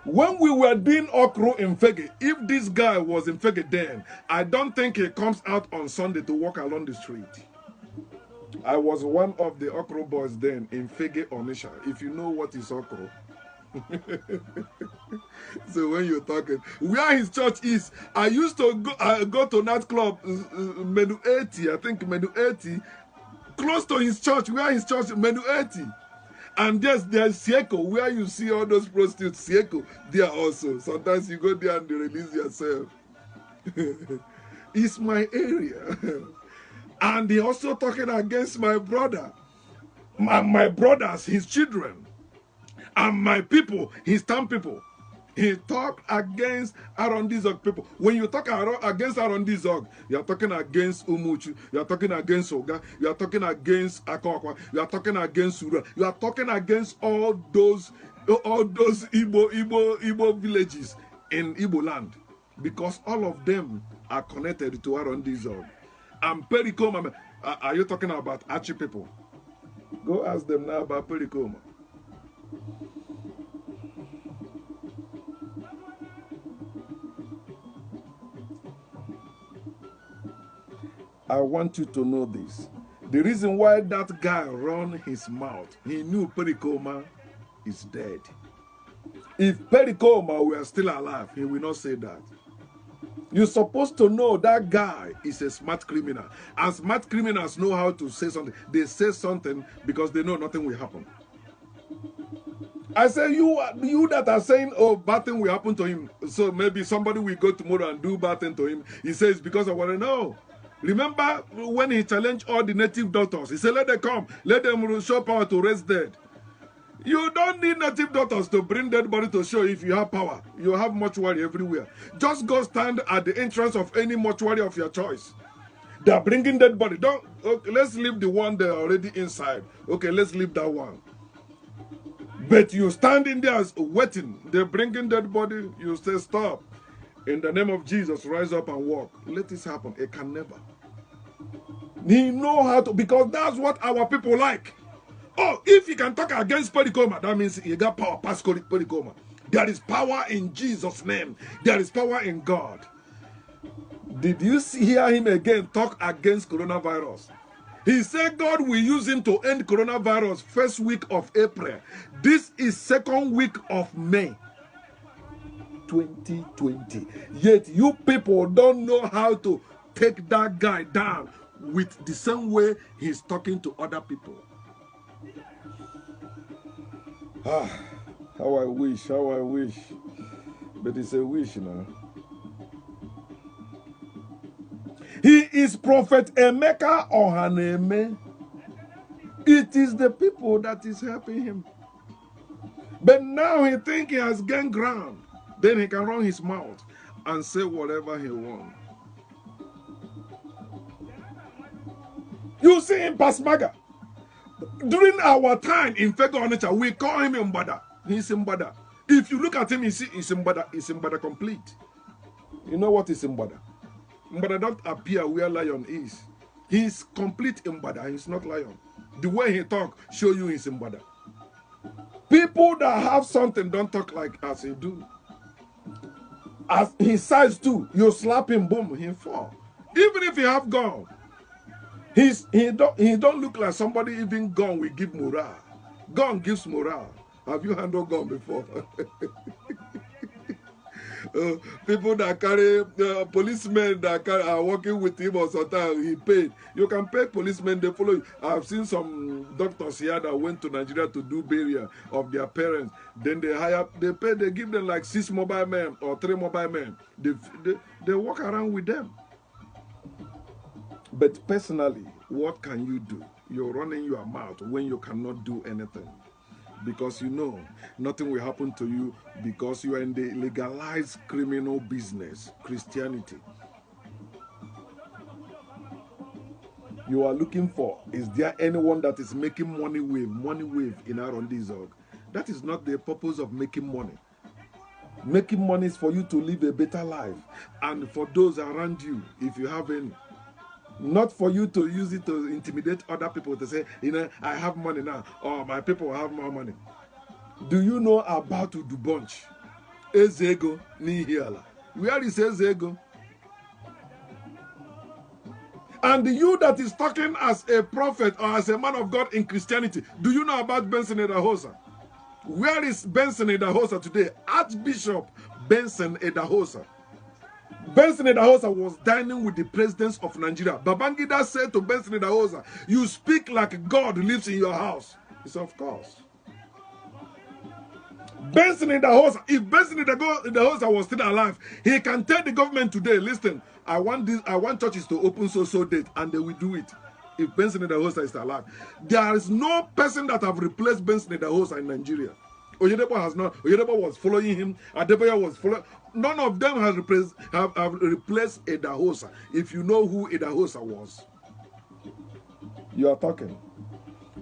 When we were doing okro in Fege, if this guy was in Fege then, I don't think he comes out on Sunday to walk along the street. I was one of the okro boys then in Fege Onisha. If you know what is okro. So when you're talking, where his church is, I used to go to nightclub, Menu 80, I think Menu 80, close to his church, where his church, Menu 80. And there's Sieko, where you see all those prostitutes, Sieko, there also. Sometimes you go there and they release yourself. It's my area. And he also talking against my brother. My brothers, his children. And my people, his town people. He talked against Arondizog people. When you talk against Arondizog, you are talking against Umuchu, you are talking against Oga, you are talking against Akokwa, you are talking against Sura, you are talking against all those Igbo villages in Igbo land. Because all of them are connected to Arondizog. And Pericoma, are you talking about Achi people? Go ask them now about Pericoma. I want you to know this. The reason why that guy run his mouth, he knew Pericoma is dead. If Pericoma were still alive, he will not say that. You're supposed to know that guy is a smart criminal. And smart criminals know how to say something. They say something because they know nothing will happen. I say, you that are saying, oh, bad thing will happen to him. So maybe somebody will go tomorrow and do bad thing to him. He says, because I want to know. Remember when he challenged all the native doctors? He said, let them come. Let them show power to raise dead. You don't need native doctors to bring dead body to show if you have power. You have mortuary everywhere. Just go stand at the entrance of any mortuary of your choice. They are bringing dead body. Okay, let's leave the one they're already inside. Okay, let's leave that one. But you stand in there waiting. They're bringing dead body. You say, stop. In the name of Jesus, rise up and walk. Let this happen. It can never. He know how to, because that's what our people like. Oh, if he can talk against Pericoma, that means he got power past Pericoma. There is power in Jesus' name. There is power in God. Did you hear him again talk against coronavirus? He said God will use him to end coronavirus first week of April. This is second week of May 2020. Yet you people don't know how to take that guy down with the same way he's talking to other people. Ah, how I wish. But it's a wish, He is Prophet Emeka Ohaneme. It is the people that is helping him. But now he thinks he has gained ground. Then he can run his mouth and say whatever he wants. You see in Pasmaga, during our time in Fego Onitsha, we call him Mbada. He's Mbada. If you look at him, you see he's Mbada complete. You know what is Mbada? Mbada don't appear where lion is. He's complete Mbada. He's not lion. The way he talk show you he's Mbada. People that have something don't talk like as he do. As his size too, you slap him, boom, he fall. Even if he have gun, he don't look like somebody even gun will give morale. Gun gives morale. Have you handled gun before? People that carry policemen that are working with him or sometimes he paid. You can pay policemen, they follow you. I've seen some doctors here that went to Nigeria to do burial of their parents. Then they give them like 6 mobile men or 3 mobile men. They walk around with them. But personally, what can you do? You're running your mouth when you cannot do anything. Because you know nothing will happen to you because you are in the legalized criminal business, Christianity. You are looking for, is there anyone that is making money wave in Arondizog? That is not the purpose of making money. Making money is for you to live a better life and for those around you, if you have any. Not for you to use it to intimidate other people to say, you know, I have money now, or my people have more money. Do you know about Udubonch? Ezego Nihiala. Where is Ezego? And you that is talking as a prophet or as a man of God in Christianity, do you know about Benson Idahosa? Where is Benson Idahosa today? Archbishop Benson Idahosa. Benson Idahosa was dining with the presidents of Nigeria. Babangida said to Benson Idahosa, you speak like God lives in your house. He said, of course. Benson Idahosa, if Benson Idahosa was still alive, he can tell the government today, listen, I want churches to open so date, and they will do it. If Benson Idahosa is alive. There is no person that have replaced Benson Idahosa in Nigeria. Oyedepo has not. Oyedepo was following him. Adebayo was following. None of them have replaced Idahosa. If you know who Idahosa was, you are talking.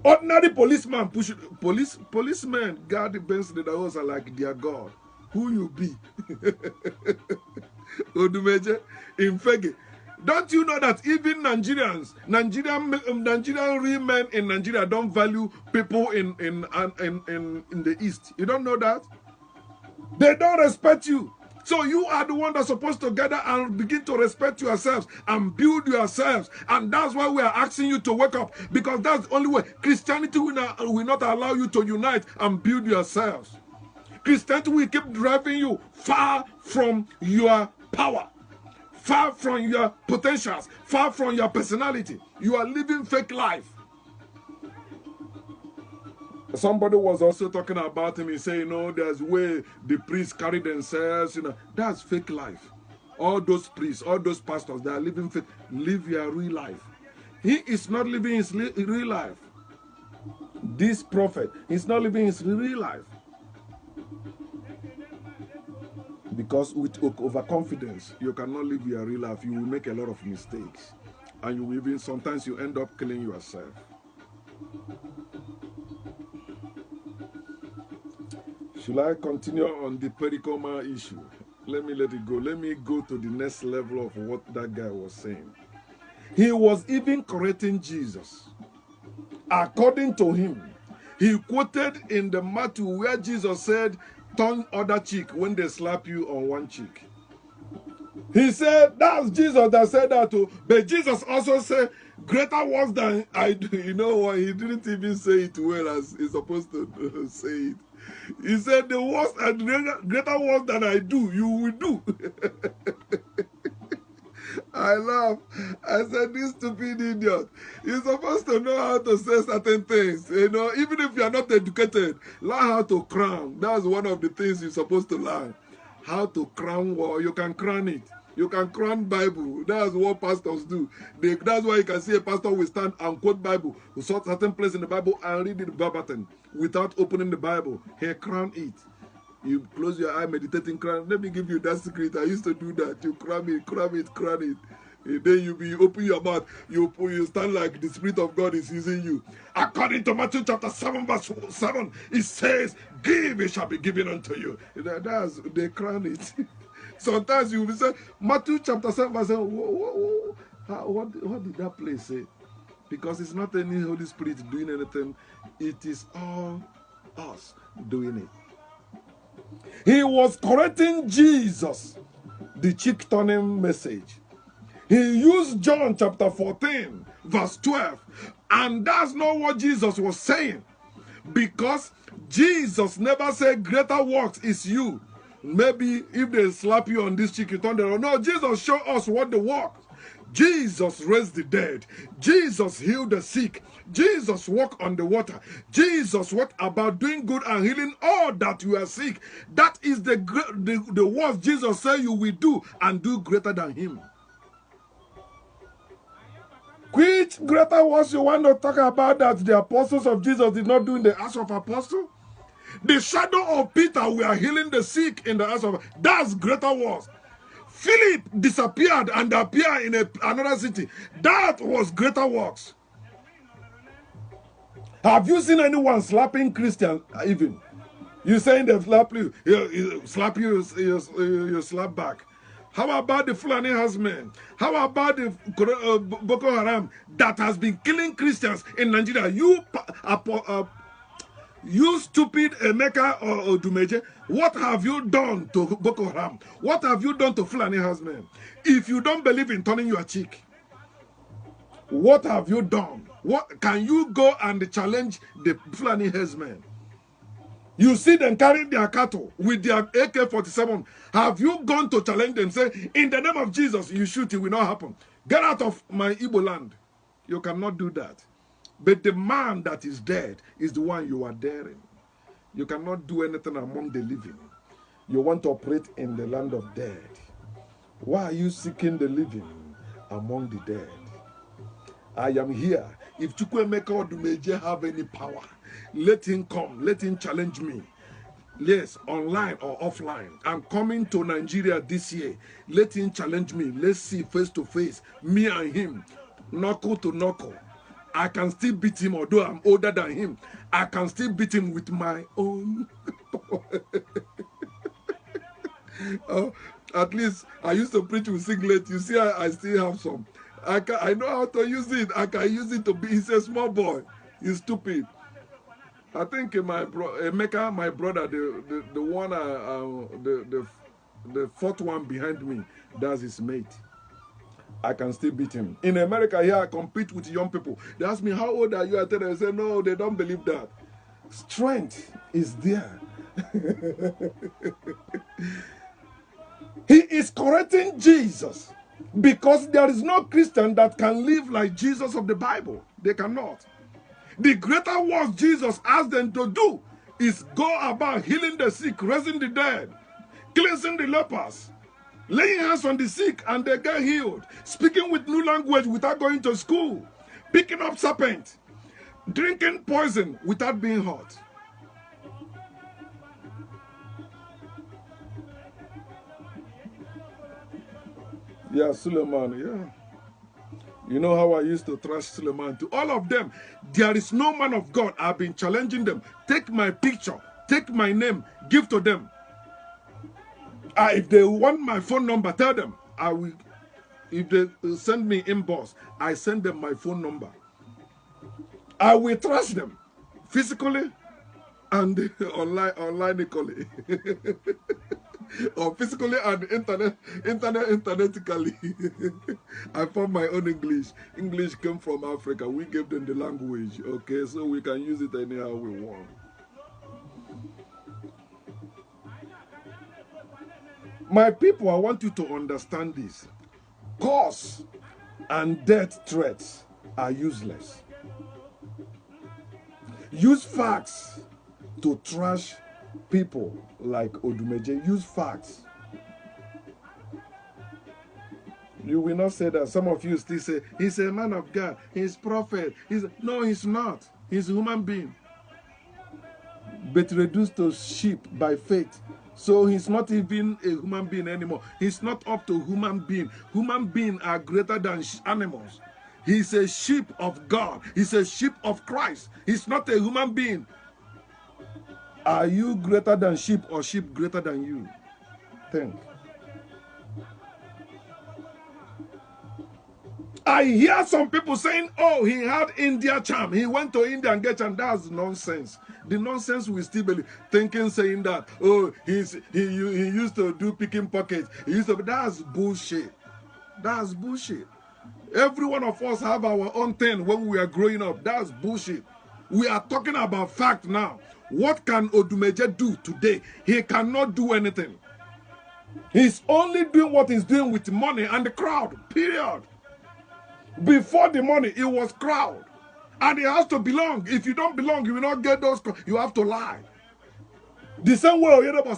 Ordinary policeman policemen guard Benson Idahosa like their God. Who you be? Odumeje in Fege. Don't you know that even Nigerian real men in Nigeria don't value people in the East? You don't know that? They don't respect you. So you are the one that's supposed to gather and begin to respect yourselves and build yourselves. And that's why we are asking you to wake up. Because that's the only way. Christianity will not allow you to unite and build yourselves. Christianity will keep driving you far from your power. Far from your potentials, far from your personality. You are living fake life. Somebody was also talking about him. He said, you know, there's way the priests carry themselves. You know, that's fake life. All those priests, all those pastors, they are living fake. Live your real life. He is not living his real life. This prophet is not living his real life. Because with overconfidence, you cannot live your real life. You will make a lot of mistakes. And you will even, sometimes you end up killing yourself. Should I continue on the Pericoma issue? Let me let it go. Let me go to the next level of what that guy was saying. He was even correcting Jesus. According to him, he quoted in the Matthew where Jesus said, turn other cheek when they slap you on one cheek. He said, that's Jesus that said that too. But Jesus also said, greater works than I do. You know what? He didn't even say it well as he's supposed to say it. He said, the works and greater works than I do, you will do. I laugh. I said, this stupid idiot. You're supposed to know how to say certain things. You know, even if you're not educated, learn how to crown. That's one of the things you're supposed to learn. How to crown war. You can crown it. You can crown Bible. That's what pastors do. That's why you can see a pastor will stand and quote Bible. Who saw certain place in the Bible and read it verbatim without opening the Bible. He crown it. You close your eye, meditating, crown. Let me give you that secret. I used to do that. You crown it, crown it, crown it. And then you open your mouth. You stand like the Spirit of God is using you. According to Matthew chapter 7 verse 7, it says, give, it shall be given unto you. They crown it. Sometimes you will say, Matthew chapter 7 verse 7, what did that place say? Because it's not any Holy Spirit doing anything. It is all us doing it. He was correcting Jesus, the cheek-turning message. He used John chapter 14, verse 12. And that's not what Jesus was saying. Because Jesus never said greater works is you. Maybe if they slap you on this cheek, you turn around. No, Jesus showed us what the work. Jesus raised the dead. Jesus healed the sick. Jesus walked on the water. Jesus what about doing good and healing all that you are sick. That is the works Jesus said you will do and do greater than him. Which greater works you want to talk about that the apostles of Jesus did not do in the Acts of Apostles? The shadow of Peter, we are healing the sick in the Acts of. That's greater works. Philip disappeared and appeared in another city. That was greater works. Have you seen anyone slapping Christians even? You saying they slap you, you slap you slap back. How about the Fulani herdsmen? How about the Boko Haram that has been killing Christians in Nigeria? You stupid Emeka or Odumeje, what have you done to Boko Haram? What have you done to Fulani herdsmen? If you don't believe in turning your cheek, what have you done? What can you go and challenge the Fulani herdsmen? You see them carrying their cattle with their AK-47. Have you gone to challenge them? Say, in the name of Jesus, you shoot, it will not happen. Get out of my Igbo land. You cannot do that. But the man that is dead is the one you are daring. You cannot do anything among the living. You want to operate in the land of dead. Why are you seeking the living among the dead? I am here. If Chukwuemeka Odumeje have any power, let him come. Let him challenge me. Yes, online or offline. I'm coming to Nigeria this year. Let him challenge me. Let's see face to face. Me and him. Knuckle to knuckle. I can still beat him, although I'm older than him. I can still beat him with my own. At least I used to preach with singlet. You see, I still have some. I know how to use it. I can use it to be. He's a small boy. He's stupid. I think Emeka, my brother, the one, the fourth one behind me, that's his mate. I can still beat him. In America, here I compete with young people. They ask me, how old are you? I tell them, I say, no, they don't believe that. Strength is there. He is correcting Jesus because there is no Christian that can live like Jesus of the Bible. They cannot. The greater works Jesus asked them to do is go about healing the sick, raising the dead, cleansing the lepers, laying hands on the sick and they get healed, speaking with new language without going to school, picking up serpent, drinking poison without being hurt. Yeah, Suleiman, yeah. You know how I used to trust Suleiman to all of them. There is no man of God. I've been challenging them. Take my picture, take my name, give to them. If they want my phone number, tell them. I will. If they send me inbox, I send them my phone number. I will trust them physically and onlineically. Or physically and internetically. I found my own English. English came from Africa. We gave them the language, okay, so we can use it anyhow we want. My people, I want you to understand this. Curse and death threats are useless. Use facts to trash people like Odumeje. Use facts. You will not say that. Some of you still say, he's a man of God, he's prophet. No, he's not. He's a human being. But reduced to sheep by faith. So he's not even a human being anymore. He's not up to human being. Human beings are greater than animals. He's a sheep of God. He's a sheep of Christ. He's not a human being. Are you greater than sheep or sheep greater than you? Think. I hear some people saying, oh, he had India charm. He went to India and get charm. That's nonsense. The nonsense we still believe. Thinking, saying that, oh, he used to do picking pockets. That's bullshit. That's bullshit. Every one of us have our own thing when we are growing up. That's bullshit. We are talking about fact now. What can Odumeje do today? He cannot do anything. He's only doing what he's doing with money and the crowd, period. Before the money, it was crowd. And it has to belong. If you don't belong, you will not get those. You have to lie. The same way Oyedebo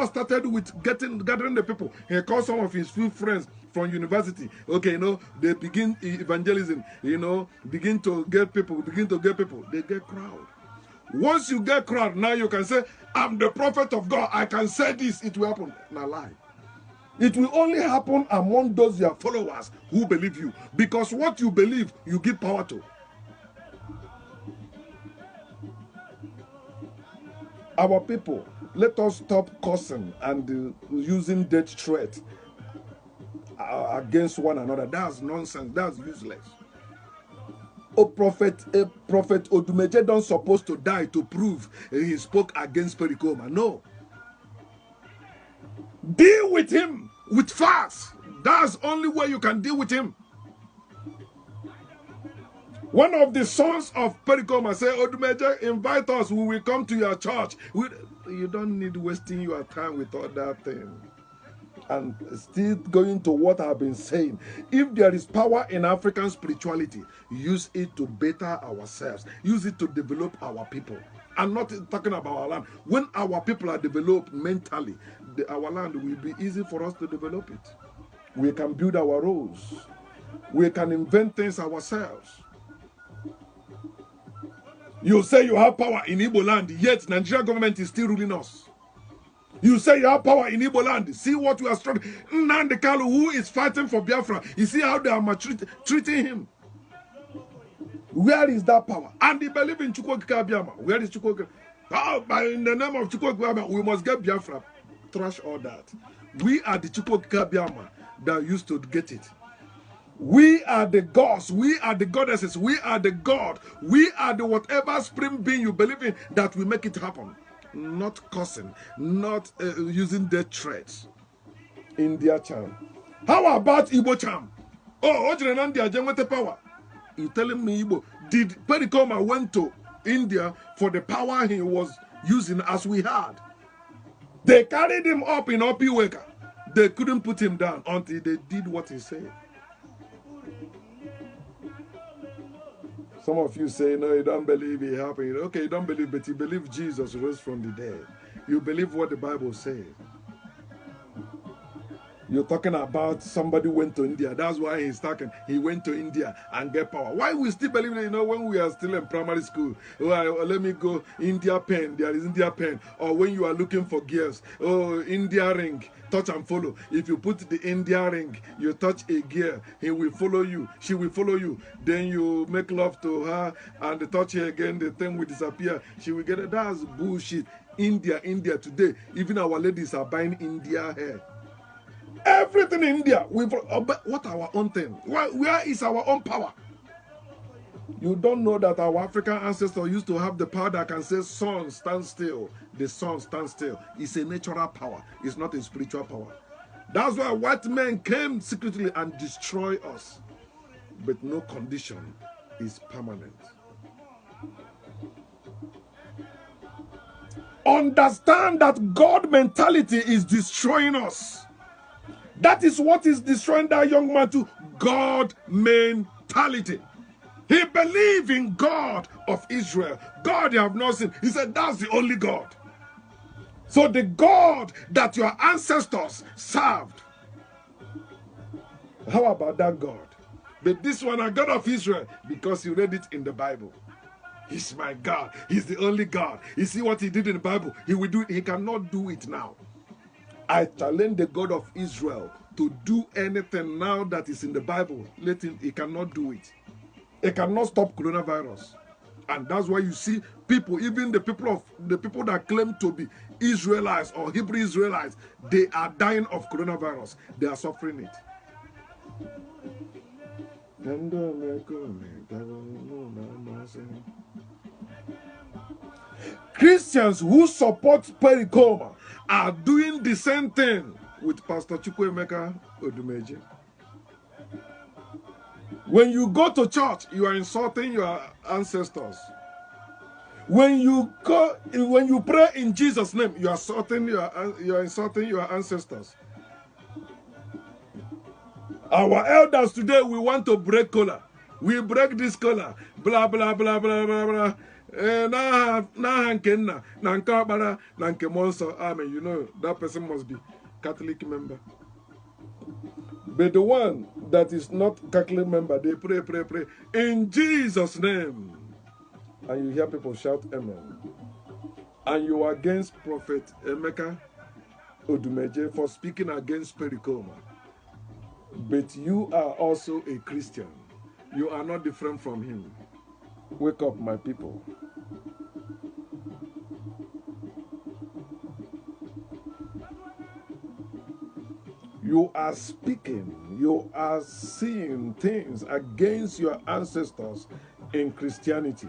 started with gathering the people. He called some of his few friends from university. Okay, you know, they begin evangelism, you know, begin to get people. They get crowd. Once you get crowd, now you can say, I'm the prophet of God. I can say this, it will happen. Now lie. It will only happen among those your followers who believe you. Because what you believe, you give power to. Our people, let us stop cursing and using death threat against one another. That's nonsense. That's useless. Prophet Odumeje don't supposed to die to prove he spoke against Pericoma. No. Deal with him with facts. That's the only way you can deal with him. One of the sons of Pericoma said, Odumeje, invite us. We will come to your church. You don't need wasting your time with all that thing. And still going to what I've been saying. If there is power in African spirituality, use it to better ourselves. Use it to develop our people. I'm not talking about our land. When our people are developed mentally, our land will be easy for us to develop it. We can build our roads. We can invent things ourselves. You say you have power in Igbo land, yet Nigerian government is still ruling us. You say you have power in Igbo land. See what we are struggling. Nnamdi Kanu, who is fighting for Biafra, you see how they are treating him. Where is that power? And they believe in Chukwokika Biama. Where is Chukwokika? In the name of Chukwokika Biama, we must get Biafra. Trash all that. We are the Chukwokika Biama that used to get it. We are the gods. We are the goddesses. We are the God. We are the whatever supreme being you believe in that will make it happen. Not cursing, not using death threats. India charm. How about Igbo charm? Oh, Ojirenandia Jengwete power. You telling me Igbo? Did Pericoma went to India for the power he was using as we had? They carried him up in Opiweka. They couldn't put him down until they did what he said. Some of you say, no, you don't believe it happened. Okay, you don't believe, but you believe Jesus rose from the dead. You believe what the Bible says. You're talking about somebody went to India. That's why he's talking. He went to India and get power. Why we still believe, you know, when we are still in primary school, let me go, India pen, there is India pen. Or when you are looking for gears, oh, India ring, touch and follow. If you put the India ring, you touch a gear, he will follow you, she will follow you. Then you make love to her and touch her again, the thing will disappear. She will get it. That's bullshit. India today, even our ladies are buying India hair. Everything in India, what our own thing? Where is our own power? You don't know that our African ancestors used to have the power that can say, sun, stand still. The sun stands still. It's a natural power. It's not a spiritual power. That's why white men came secretly and destroy us. But no condition is permanent. Understand that God mentality is destroying us. That is what is destroying that young man too. God mentality. He believed in God of Israel. God you have not seen. He said that's the only God. So the God that your ancestors served. How about that God? But this one, a God of Israel, because you read it in the Bible. He's my God. He's the only God. You see what he did in the Bible? He will do it. He cannot do it now. I challenge the God of Israel to do anything now that is in the Bible. Let him, he cannot do it. He cannot stop coronavirus. And that's why you see people, even the people that claim to be Israelites or Hebrew Israelites, they are dying of coronavirus. They are suffering it. Christians who support Pericoma are doing the same thing with Pastor Chukwuemeka Odumeje. When you go to church, you are insulting your ancestors. When you pray in Jesus' name, you are insulting your ancestors. Our elders today, we want to break collar. We break this collar. Blah blah blah blah blah blah. Amen. You know that person must be Catholic member. But the one that is not Catholic member, they pray in Jesus' name. And you hear people shout amen. And you are against Prophet Emeka Odumeje for speaking against Pericoma. But you are also a Christian. You are not different from him. Wake up, my people. You are speaking, you are seeing things against your ancestors in Christianity.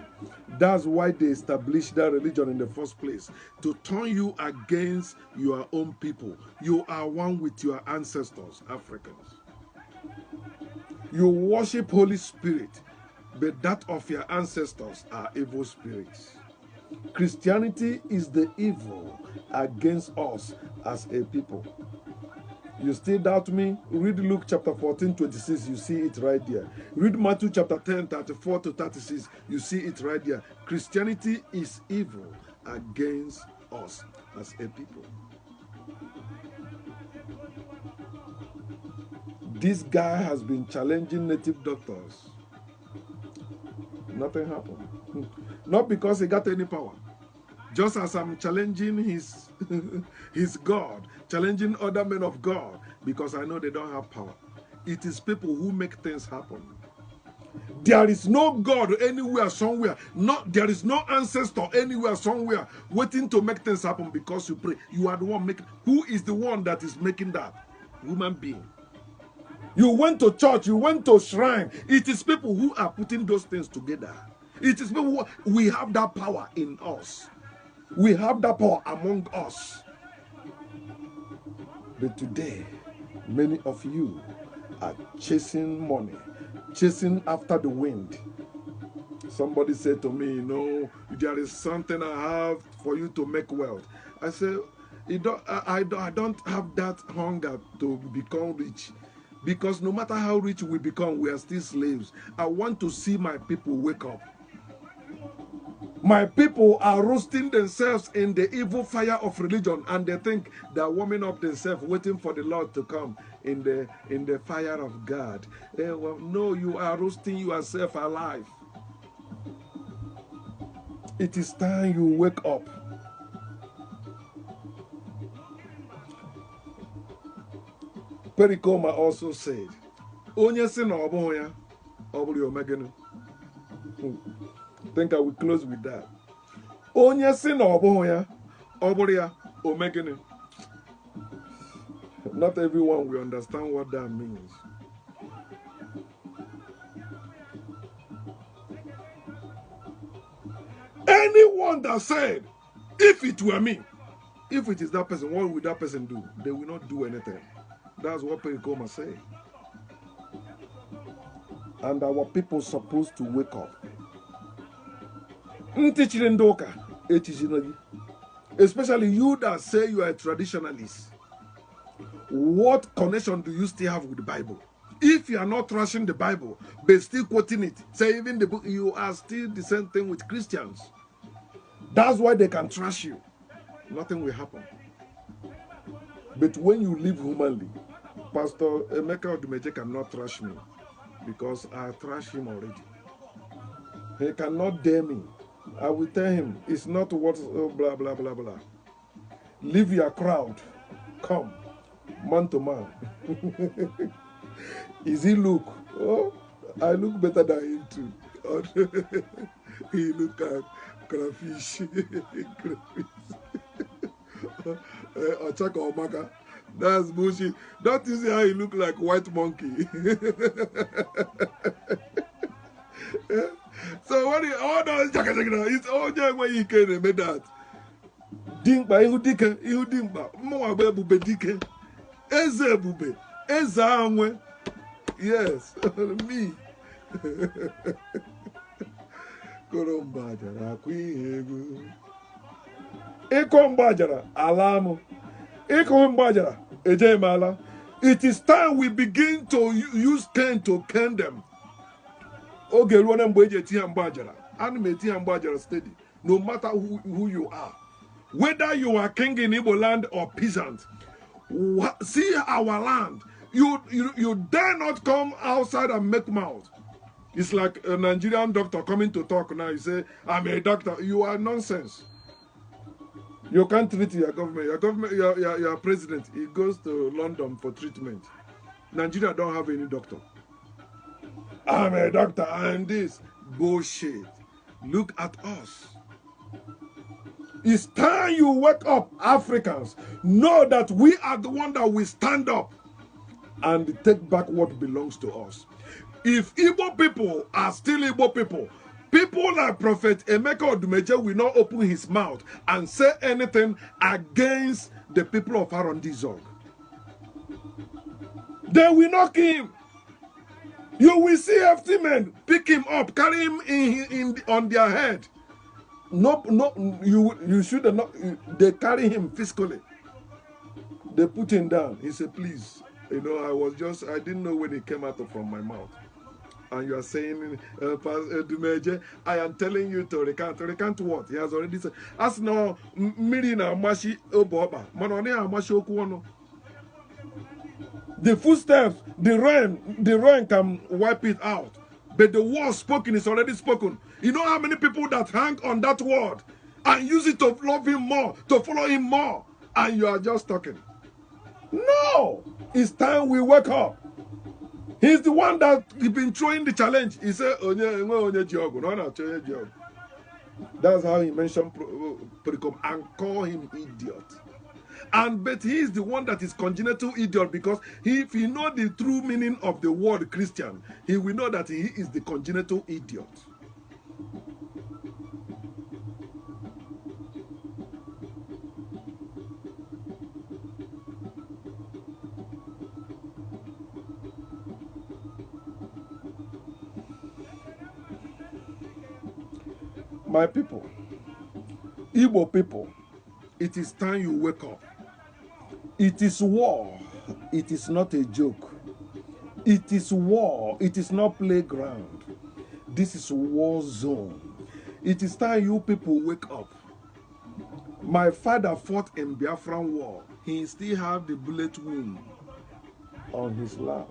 That's why they established that religion in the first place, to turn you against your own people. You are one with your ancestors, Africans. You worship Holy Spirit, but that of your ancestors are evil spirits. Christianity is the evil against us as a people. You still doubt me? Read Luke chapter 14, 26, you see it right there. Read Matthew chapter 10, 34 to 36, you see it right there. Christianity is evil against us as a people. This guy has been challenging native doctors. Nothing happened. Not because he got any power. Just as I'm challenging his God, challenging other men of God, because I know they don't have power. It is people who make things happen. There is no God anywhere, somewhere. There is no ancestor anywhere, somewhere, waiting to make things happen because you pray. You are the one making. Who is the one that is making that? Human being. You went to church, you went to shrine. It is people who are putting those things together. It is people who, we have that power in us. We have that power among us. But today, many of you are chasing money, chasing after the wind. Somebody said to me, you know, there is something I have for you to make wealth. I said, I don't have that hunger to become rich. Because no matter how rich we become, we are still slaves. I want to see my people wake up. My people are roasting themselves in the evil fire of religion, and they think they are warming up themselves, waiting for the Lord to come in the fire of God. Well, no, you are roasting yourself alive. It is time you wake up. Pericoma also said, Onye si na obo ya, obuli omegenu. I think I will close with that. Onye si na obo ya, obuli ya omegenu. Not everyone will understand what that means. Anyone that said, if it were me, if it is that person, what would that person do? They will not do anything. That's what Pericoma said. And our people supposed to wake up. Especially you that say you are a traditionalist. What connection do you still have with the Bible? If you are not trashing the Bible, but still quoting it, say even the book, you are still the same thing with Christians. That's why they can trash you. Nothing will happen. But when you live humanly, Pastor Emeka Odumeje cannot trash me because I trash him already. He cannot dare me. I will tell him it's not what blah blah blah blah. Leave your crowd. Come, man to man. Is he look? Oh, I look better than him too. He look like crayfish. Ochaka Omaka. That's bullshit. Don't you see how he look like white monkey? So what it's all just when he can make that. Dimba, ihu dimba. Mwa bube dike. Eze bube. Eze anwe. Yes, me. Ikorombajara kwihegu. Ikombajara alamu. Ikombajara ejemala. It is time we begin to use cane to cane them. Oge ruona mbeje tia mbajara. Anime tia mbajara steady. No matter who you are. Whether you are king in Igbo land or peasant. See our land. You dare not come outside and make mouth. It's like a Nigerian doctor coming to talk now. You say, I'm a doctor. You are nonsense. You can't treat your government. Your president, he goes to London for treatment. Nigeria don't have any doctor. I'm a doctor. I'm this. Bullshit. Look at us. It's time you wake up, Africans. Know that we are the one that will stand up and take back what belongs to us. If Igbo people are still Igbo people, people like Prophet Emeka Odumeje will not open his mouth and say anything against the people of Arondizog. They will not kill him. You will see FT men pick him up, carry him on their head. No, you should not. They carry him physically. They put him down. He said, please. You know, I didn't know when it came out from my mouth. And you are saying, Dumeje, I am telling you to recant. Recant what? He has already said. As no, Mirina Mashi Oboba. Manone Amashi Okuono. The footsteps, the rain can wipe it out. But the word spoken is already spoken. You know how many people that hang on that word and use it to love him more, to follow him more, and you are just talking. No! It's time we wake up. He's the one that he's been throwing the challenge. He said, that's how he mentioned Pericoma and call him idiot. But he is the one that is congenital idiot, because if he know the true meaning of the word Christian, he will know that he is the congenital idiot. My people, Igbo people, it is time you wake up. It is war. It is not a joke. It is war. It is not playground. This is war zone. It is time you people wake up. My father fought in Biafran war. He still have the bullet wound on his lap.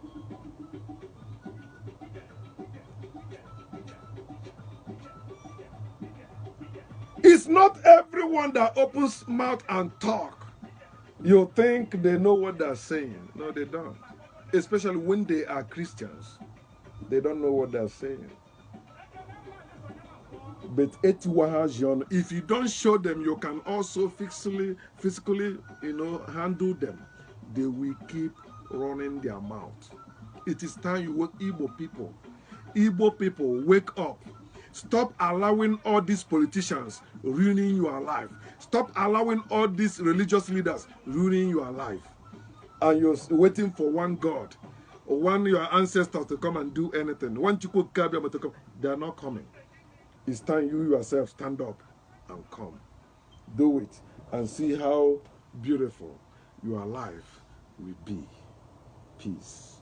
It's not everyone that opens mouth and talk. You think they know what they're saying. No, they don't. Especially when they are Christians. They don't know what they're saying. But if you don't show them, you can also physically, handle them. They will keep running their mouth. It is time you wake Igbo people. Igbo people, wake up. Stop allowing all these politicians ruining your life. Stop allowing all these religious leaders ruining your life. And you're waiting for one God, or one your ancestors to come and do anything. One Chukwu Kabiama to come. They are not coming. It's time you yourself stand up and come. Do it and see how beautiful your life will be. Peace.